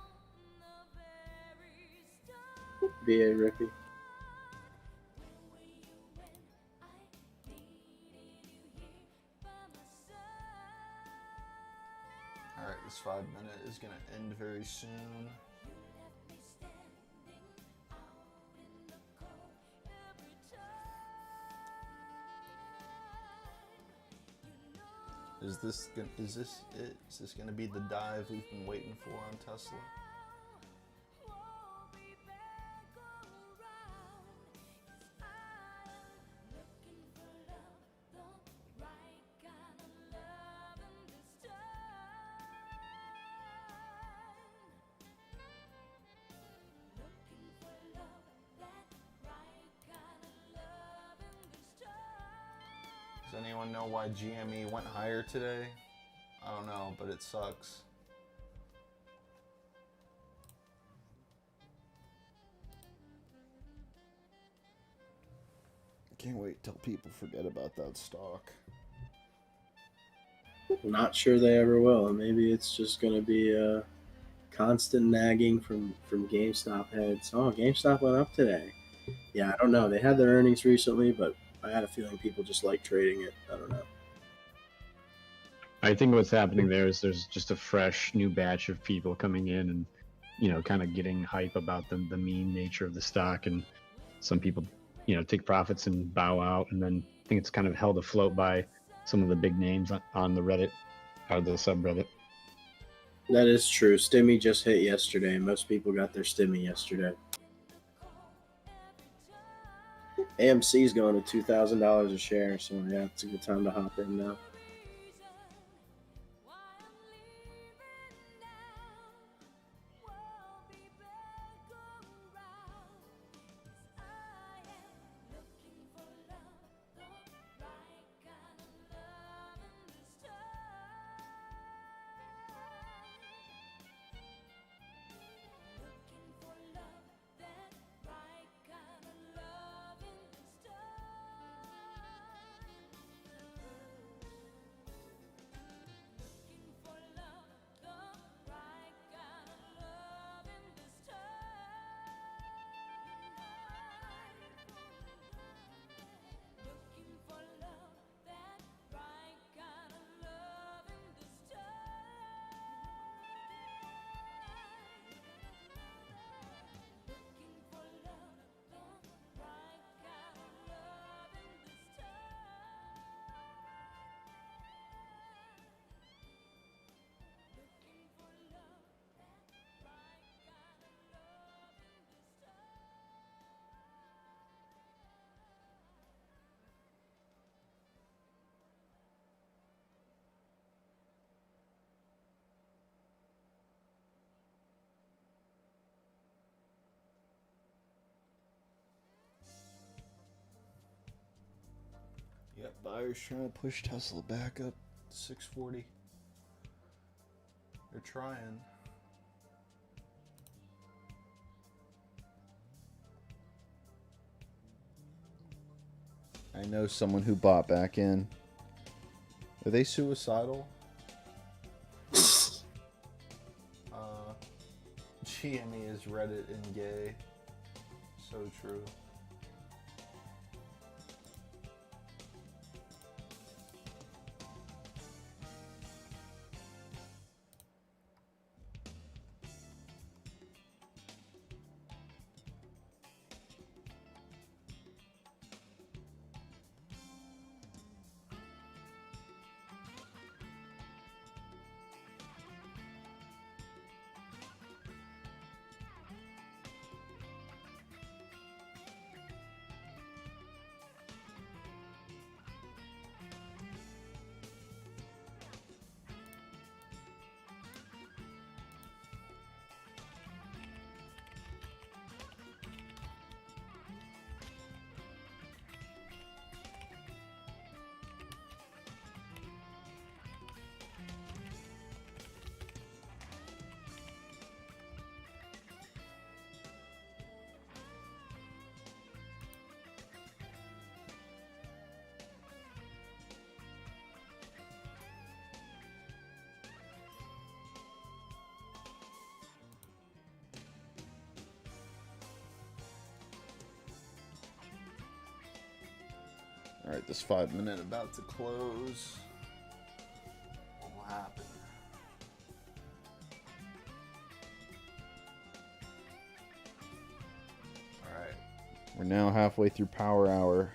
BA Rippy. Alright, this 5 minute is gonna end very soon. Is this it? Is this gonna be the dive we've been waiting for on Tesla? Does anyone know why GME went higher today? I don't know, but it sucks. Can't wait till people forget about that stock. Not sure they ever will. Maybe it's just going to be a constant nagging from GameStop heads. Oh, GameStop went up today. Yeah, I don't know. They had their earnings recently, but I had a feeling people just like trading it. I don't know. I think what's happening there is there's just a fresh new batch of people coming in and, you know, kind of getting hype about the meme nature of the stock. And some people, you know, take profits and bow out. And then I think it's kind of held afloat by some of the big names on the Reddit or the subreddit. That is true. Stimmy just hit yesterday. Most people got their Stimmy yesterday. AMC's going to $2,000 a share, so yeah, it's a good time to hop in now. Yep, buyers trying to push Tesla back up to 640. They're trying. I know someone who bought back in. Are they suicidal? GME is Reddit and gay. So true. Alright, this 5 minute about to close. What will happen? Alright. We're now halfway through Power Hour.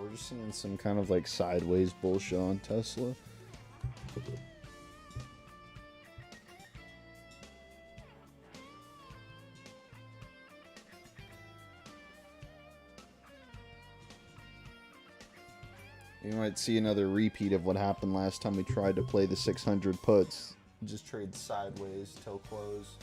we're just seeing some kind of like sideways bullshit on Tesla. You might see another repeat of what happened last time we tried to play the 600 puts. Just trade sideways till close.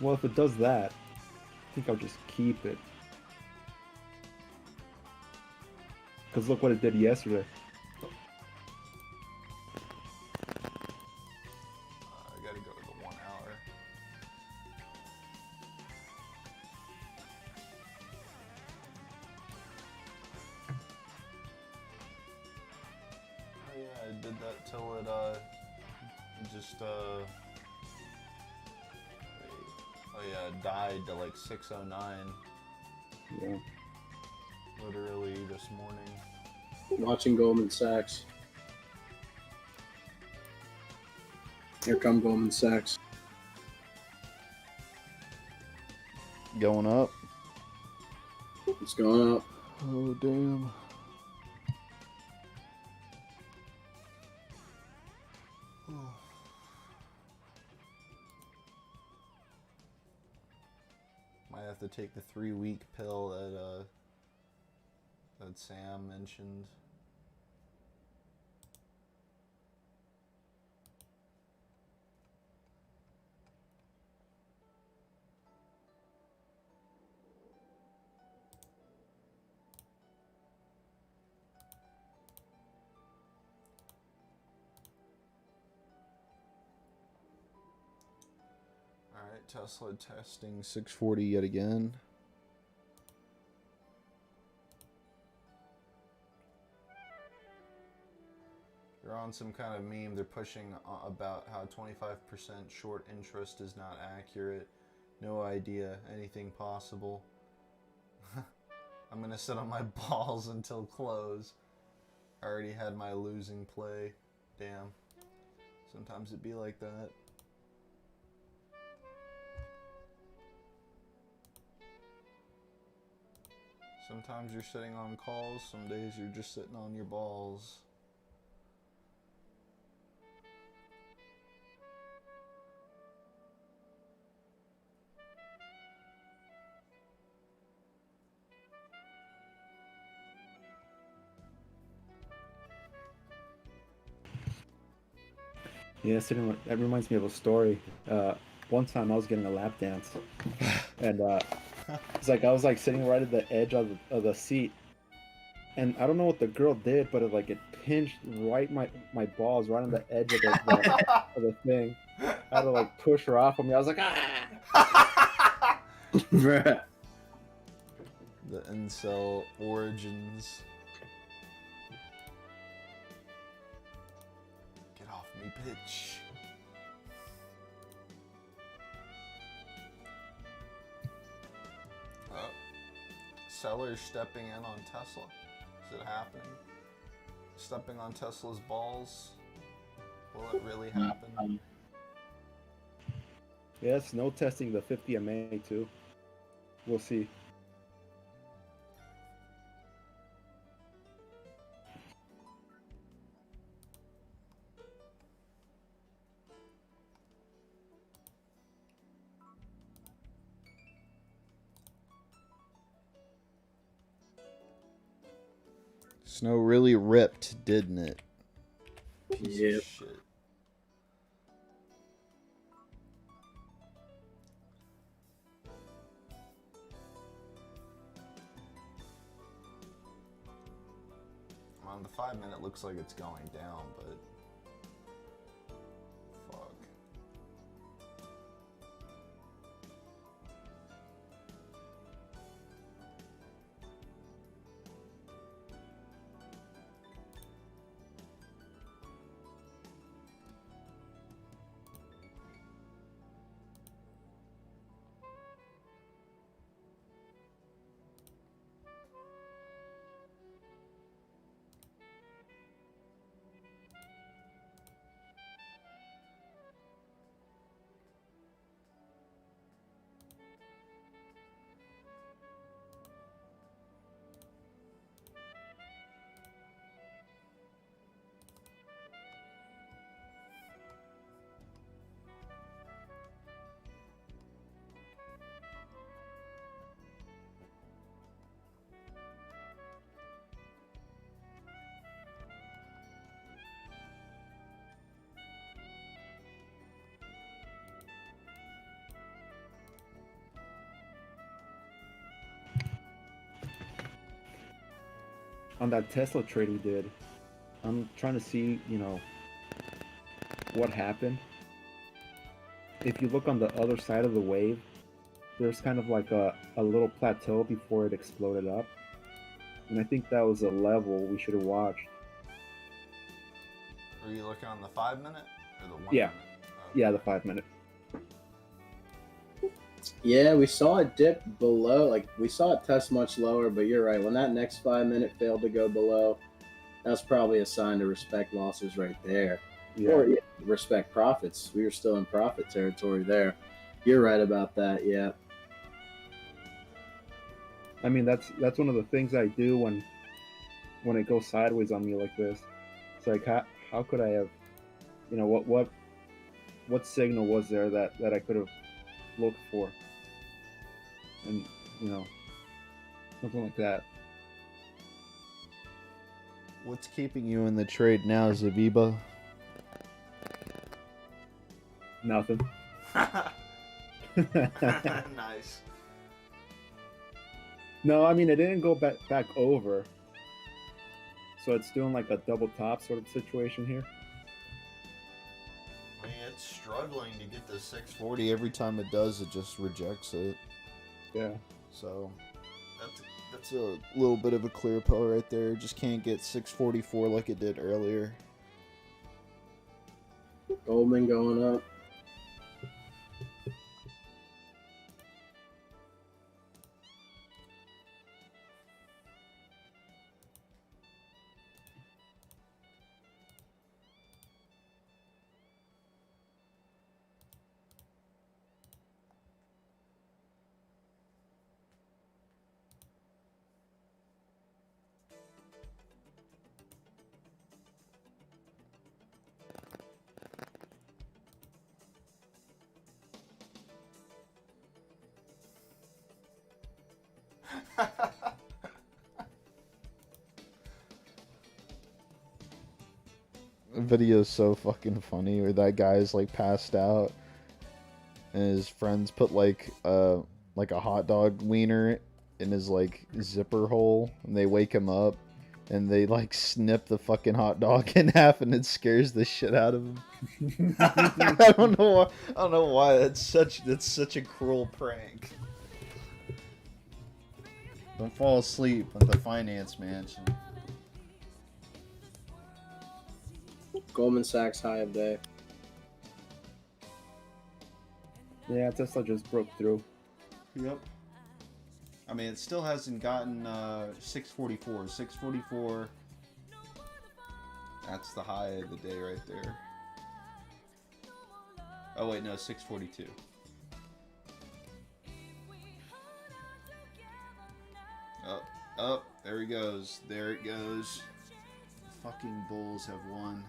Well, if it does that, I think I'll just keep it. Because look what it did yesterday. I gotta go to the 1 hour. Oh yeah, I did that till it just oh yeah, it died to like 6:09. Yeah. Literally this morning. Watching Goldman Sachs. Here come Goldman Sachs. Going up. It's going up. Oh damn. Might have to take the 3-week pill that Sam mentioned. Alright, Tesla testing 640 yet again. They're on some kind of meme. They're pushing about how 25% short interest is not accurate. No idea. Anything possible. I'm gonna sit on my balls until close. I already had my losing play. Damn. Sometimes it be like that. Sometimes you're sitting on calls, some days you're just sitting on your balls. Yeah, that reminds me of a story. One time I was getting a lap dance, and it's like I was like sitting right at the edge of the seat, and I don't know what the girl did, but it pinched right my balls right on the edge of of the thing. I had to like push her off of me. I was like, ah! Bruh. The incel origins. Get off me, bitch. Oh. Sellers stepping in on Tesla. Is it happening? Stepping on Tesla's balls? Will it really happen? Yeah, snow testing the 50 MA too. We'll see. Snow really ripped, didn't it? Piece Yep. of shit. On the 5-minute looks like it's going down, but fuck. on that Tesla trade we did, I'm trying to see, what happened. If you look on the other side of the wave, there's kind of like a little plateau before it exploded up. And I think that was a level we should have watched. Are you looking on the 5 minute or the 1 Yeah. minute? Yeah, the 5 minute. Yeah, we saw it dip below. Like, we saw it test much lower, but you're right. When that next 5 minute failed to go below, that's probably a sign to respect losses right there. Yeah. Or respect profits. We were still in profit territory there. You're right about that, yeah. I mean, that's one of the things I do when it goes sideways on me like this. It's like, how could I have, what signal was there that I could have looked for? And, something like that. What's keeping you in the trade now, Zaviba? Nothing. Nice. No, I mean, it didn't go back over. So it's doing like a double top sort of situation here. I mean, it's struggling to get the 640. Every time it does, it just rejects it. Yeah. So that's a little bit of a clear pill right there. Just can't get 644 like it did earlier. Goldman going up. Video's so fucking funny where that guy's like passed out and his friends put like a hot dog wiener in his like zipper hole and they wake him up and they like snip the fucking hot dog in half and it scares the shit out of him. I don't know why that's such a cruel prank. Don't fall asleep at the finance mansion. Goldman Sachs high of day. Yeah, Tesla just broke through. Yep. I mean, it still hasn't gotten 644. 644. That's the high of the day right there. Oh wait, no, 642. Oh, there he goes. There it goes. Fucking bulls have won.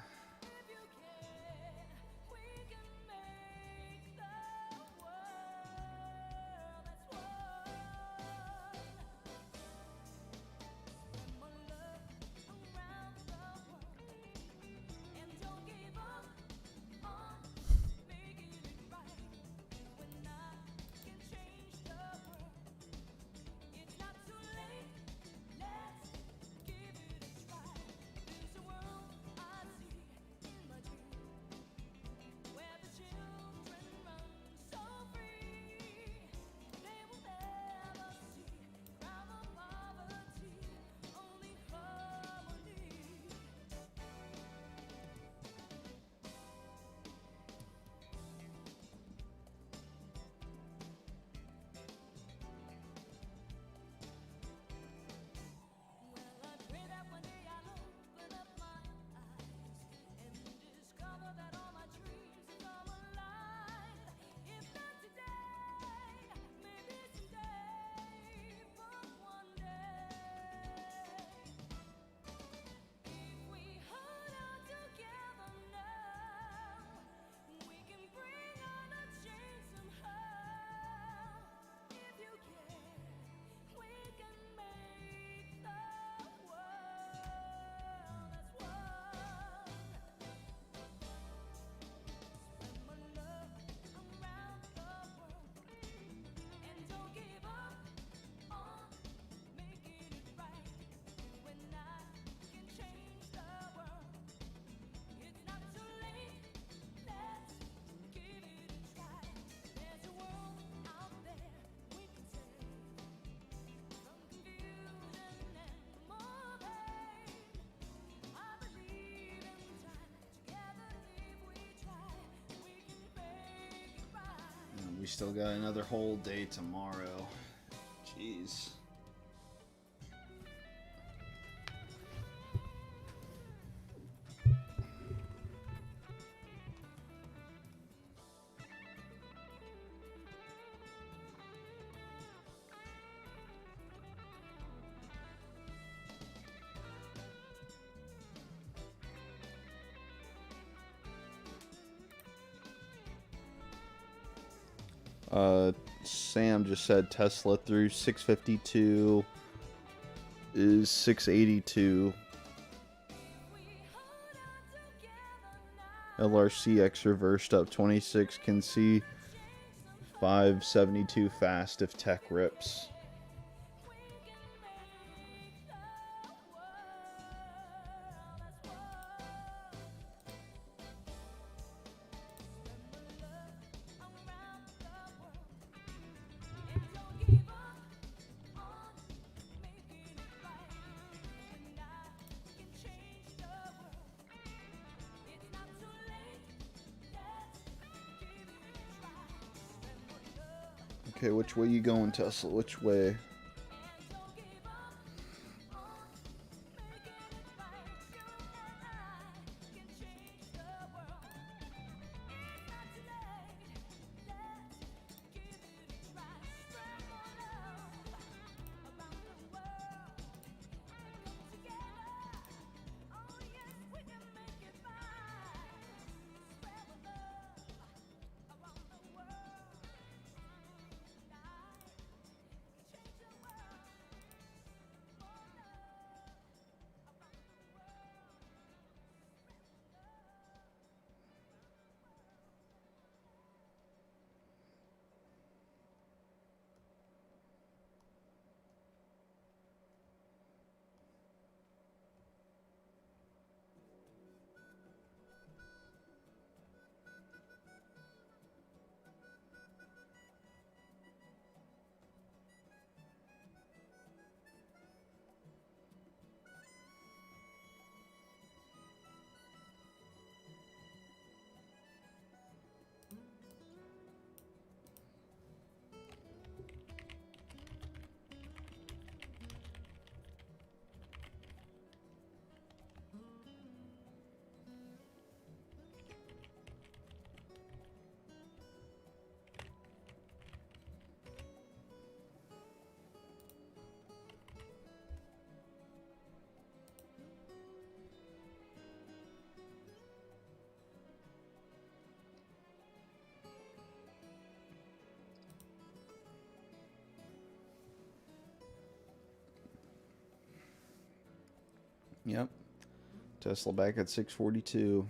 we still got another whole day tomorrow. Jeez. Sam just said Tesla through 652 is 682. LRCX reversed up 26. Can see 572 fast if tech rips. Okay, which way you going, Tesla? Which way? Yep. Tesla back at 642.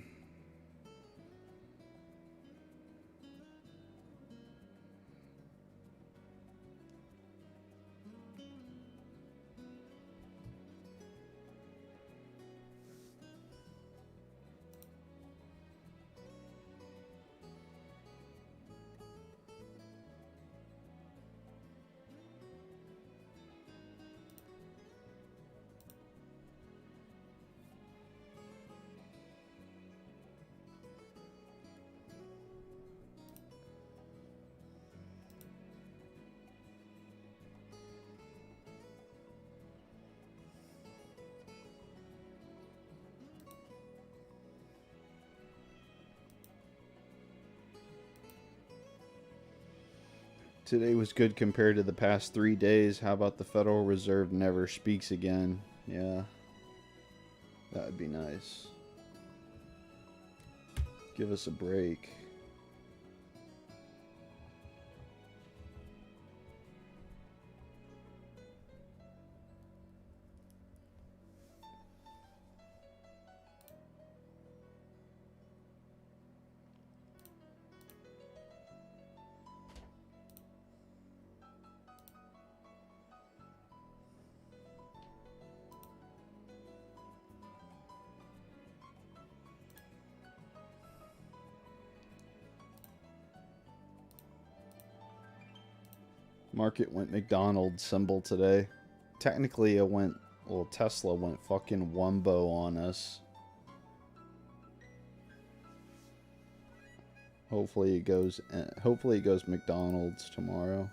Today was good compared to the past 3 days. How about the Federal Reserve never speaks again? Yeah. That would be nice. Give us a break. Market went McDonald's symbol today. Technically it went, well, Tesla went fucking Wumbo on us. Hopefully it goes. Hopefully it goes McDonald's tomorrow.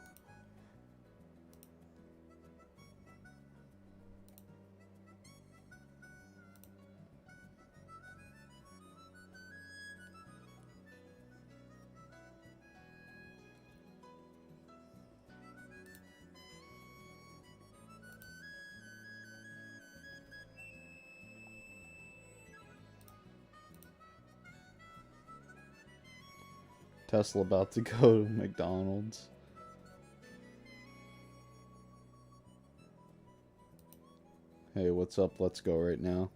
Tesla about to go to McDonald's. Hey, what's up? Let's go right now.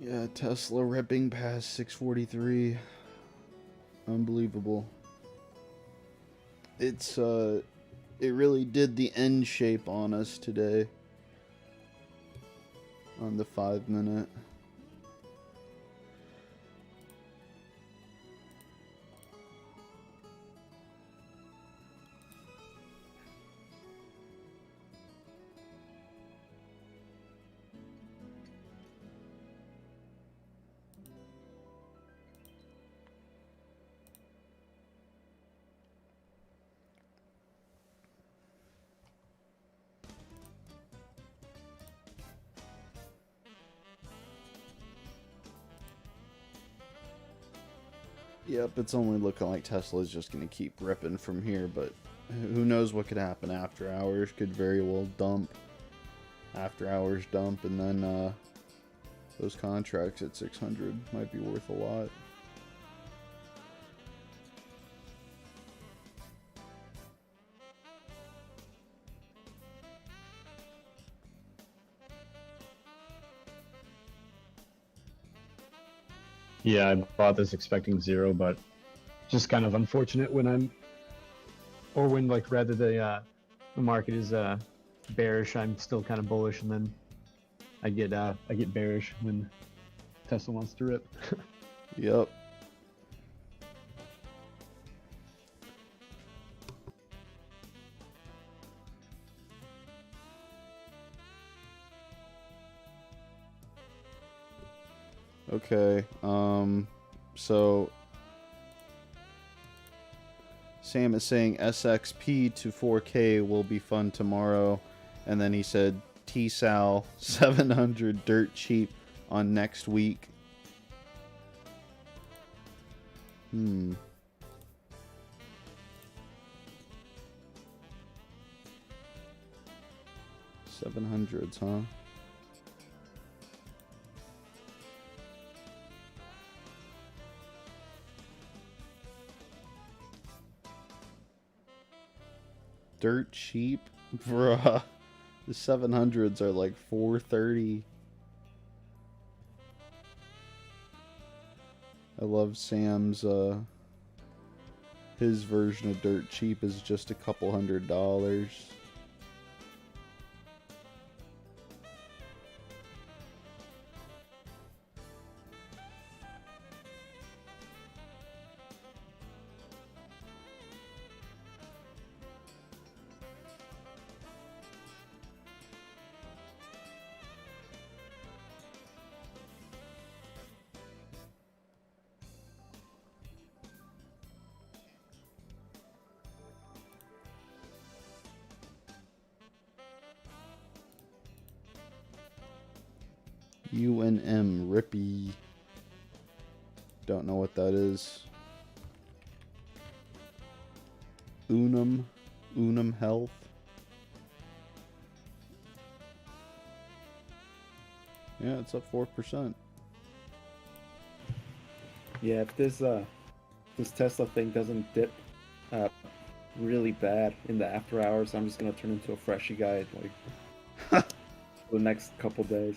Yeah, Tesla ripping past 643. Unbelievable. It really did the N shape on us today. On the 5 minute. Yep, it's only looking like Tesla's just going to keep ripping from here, but who knows what could happen after hours. Could very well dump. After hours dump, and then those contracts at 600 might be worth a lot. Yeah, I bought this expecting 0, but just kind of unfortunate when like rather the market is bearish, I'm still kind of bullish, and then I get bearish when Tesla wants to rip. Yep. Okay, so Sam is saying SXP to 4K will be fun tomorrow, and then he said T-Sal 700 dirt cheap on next week. 700s, huh? Dirt cheap? Bruh. The 700s are like 430. I love Sam's, his version of dirt cheap is just a couple $100. UNM Rippy. Don't know what that is. Unum Health. Yeah, it's up 4%. Yeah, if this Tesla thing doesn't dip really bad in the after hours, I'm just gonna turn into a freshie guy like for the next couple days.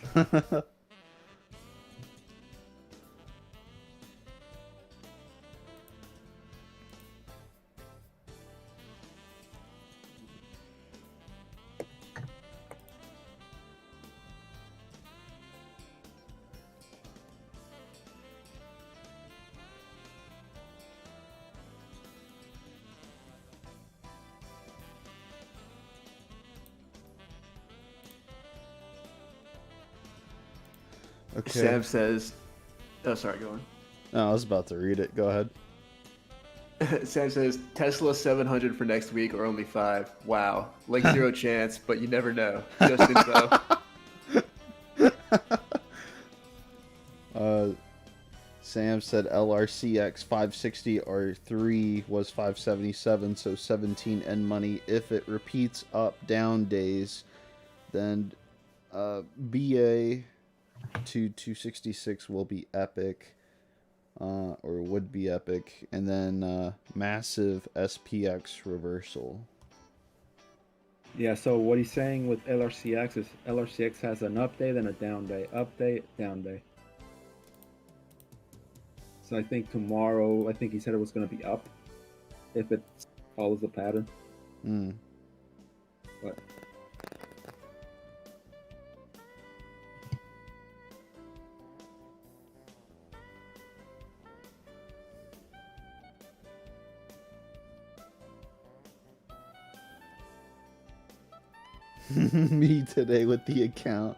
Okay. Sam says, oh, sorry, go on. Oh, I was about to read it. Go ahead. Sam says, Tesla 700 for next week or only 5. Wow. Like 0 chance, but you never know. Just info. Sam said LRCX 560 R3 was 577, so 17 end money. If it repeats up down days, then BA to 266 will be epic, or would be epic, and then massive SPX reversal. Yeah, so what he's saying with LRCX is LRCX has an up day, then a down day. Up day, down day. So I think tomorrow, I think he said it was going to be up if it follows the pattern. But Me today with the account.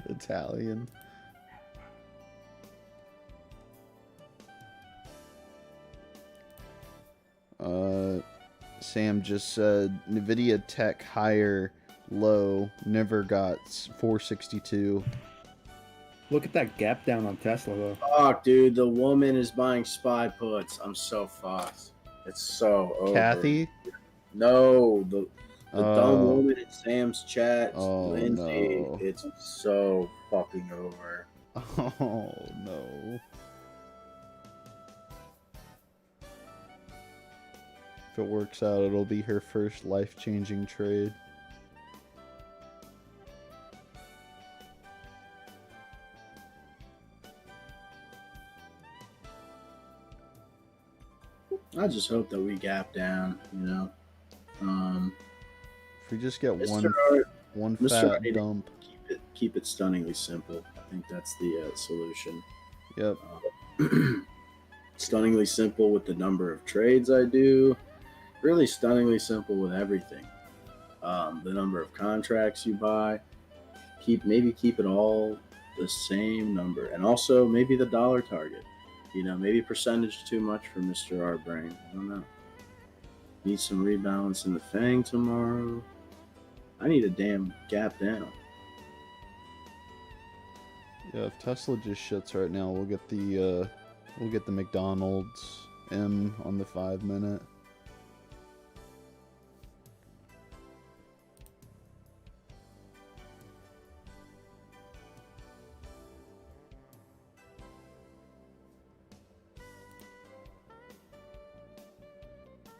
Italian. Sam just said Nvidia Tech higher low never got 462. look at that gap down on Tesla though. Fuck, dude, the woman is buying SPY puts. I'm so fucked. It's so over. Kathy? No, the dumb woman in Sam's chat, Lindsay. No. It's so fucking over. Oh no. If it works out, it'll be her first life-changing trade. I just hope that we gap down, you know. If we just get Mr. Art, one Mr. fat Art, dump. keep it stunningly simple. I think that's the solution. Yep. Stunningly simple with the number of trades I do. Really stunningly simple with everything. The number of contracts you buy. Maybe keep it all the same number, and also maybe the dollar target. You know, maybe percentage too much for Mr. R Brain. I don't know. Need some rebalance in the Fang tomorrow. I need a damn gap down. Yeah, if Tesla just shits right now, we'll get the McDonald's M on the 5-minute.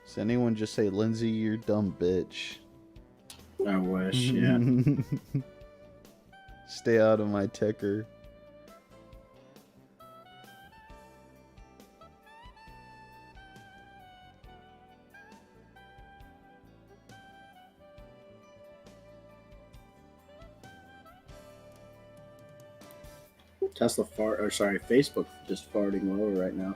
Does anyone just say, Lindsay, you're dumb bitch? I wish, yeah. Stay out of my ticker. Facebook just farting low right now.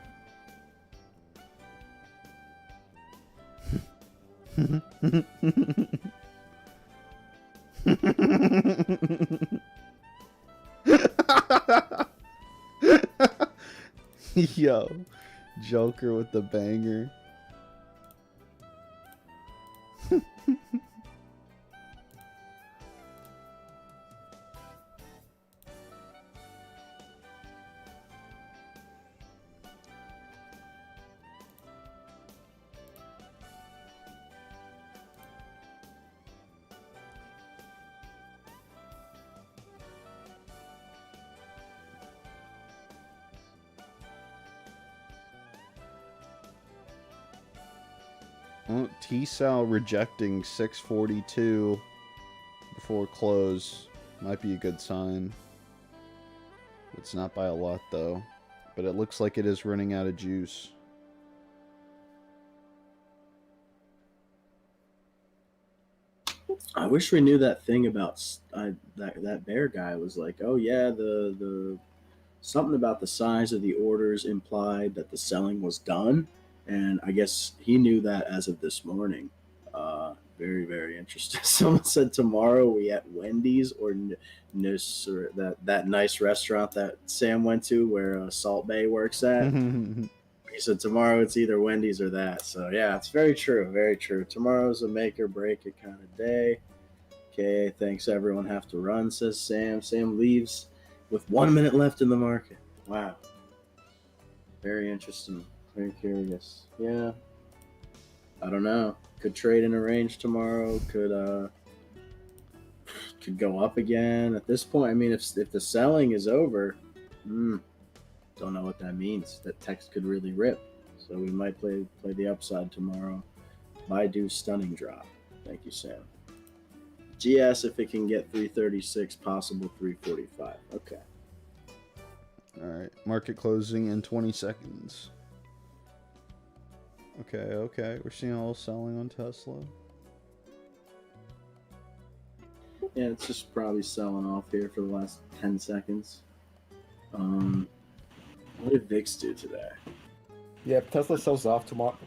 Yo, Joker with the banger. Well, T-Sal rejecting 642 before close might be a good sign. It's not by a lot though, but it looks like it is running out of juice. I wish we knew that thing about that bear guy was like, oh yeah, the something about the size of the orders implied that the selling was done, and I guess he knew that as of this morning. Very, very interesting. Someone said tomorrow we at Wendy's or Nus, or that nice restaurant that Sam went to where Salt Bay works at. He said tomorrow it's either Wendy's or that. So yeah, it's very true, very true. Tomorrow's a make or break it kind of day. Okay, thanks everyone have to run, says Sam. Sam leaves with 1 minute left in the market. Wow. Very interesting. Very curious. Yeah. I don't know. Could trade in a range tomorrow. Could go up again. At this point, I mean, if the selling is over, don't know what that means. That text could really rip. So we might play the upside tomorrow. Baidu stunning drop. Thank you, Sam. GS if it can get 336, possible 345. Okay. All right, market closing in 20 seconds. Okay, we're seeing a little selling on Tesla. Yeah, it's just probably selling off here for the last 10 seconds. What did VIX do today? Yeah, if Tesla sells off tomorrow,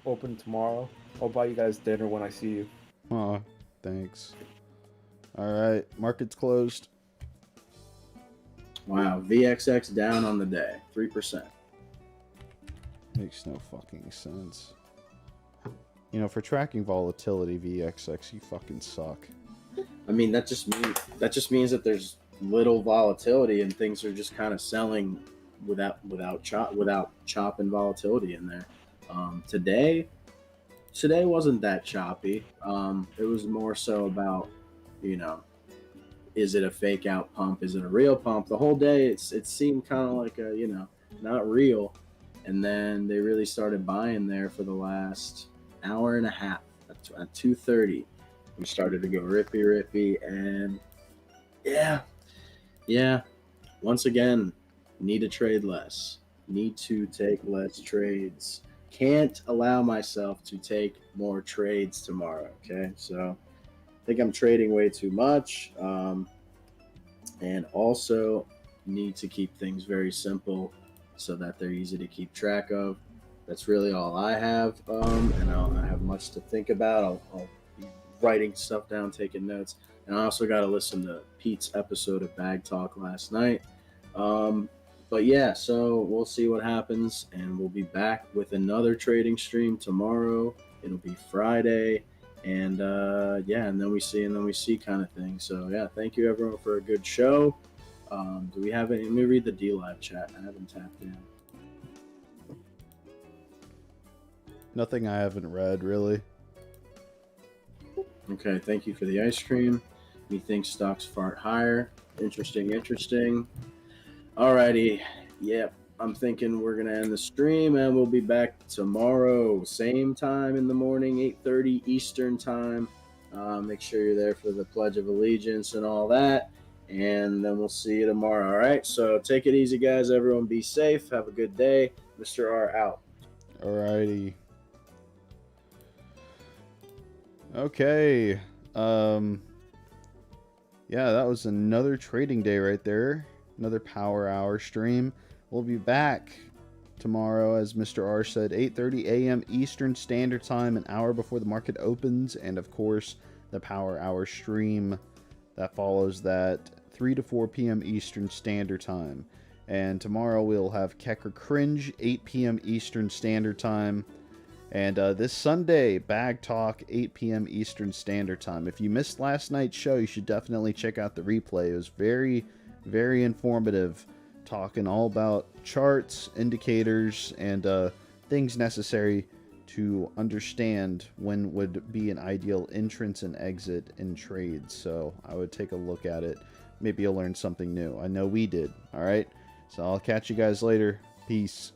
open tomorrow, I'll buy you guys dinner when I see you. Aw, thanks. All right, market's closed. Wow, VXX down on the day, 3%. Makes no fucking sense. You know, for tracking volatility, VXX, you fucking suck. I mean, that just means that there's little volatility and things are just kind of selling without chop and volatility in there. Today wasn't that choppy. It was more so about, you know, is it a fake out pump? Is it a real pump? The whole day it seemed kind of like a, you know, not real. And then they really started buying there for the last hour and a half. At 2:30, we started to go rippy, and yeah. Once again, need to trade less. Need to take less trades. Can't allow myself to take more trades tomorrow. Okay, so I think I'm trading way too much, and also need to keep things very simple so that they're easy to keep track of. That's really all I have, and I have much to think about. I'll be writing stuff down, taking notes, and I also got to listen to Pete's episode of Bag Talk last night. But yeah, so we'll see what happens, and we'll be back with another trading stream tomorrow. It'll be Friday, and and then we see kind of thing. So yeah, thank you everyone for a good show. Do we have any? Let me read the DLive chat. I haven't tapped in. Nothing I haven't read, really. Okay, thank you for the ice cream. Methinks stocks fart higher. Interesting. Alrighty. Yep, I'm thinking we're going to end the stream, and we'll be back tomorrow. Same time in the morning, 8:30 Eastern time. Make sure you're there for the Pledge of Allegiance and all that. And then we'll see you tomorrow. All right. So take it easy, guys. Everyone be safe. Have a good day. Mr. R out. Alrighty. Okay. Yeah, that was another trading day right there. Another Power Hour stream. We'll be back tomorrow, as Mr. R said, 8:30 a.m. Eastern Standard Time, an hour before the market opens. And of course, the Power Hour stream that follows that, 3 to 4 p.m. Eastern Standard Time. And tomorrow we'll have Kecker Cringe, 8 p.m. Eastern Standard Time. And this Sunday, Bag Talk, 8 p.m. Eastern Standard Time. If you missed last night's show, you should definitely check out the replay. It was very, very informative, talking all about charts, indicators, and things necessary to understand when would be an ideal entrance and exit in trades. So I would take a look at it. Maybe you'll learn something new. I know we did. All right. So I'll catch you guys later. Peace.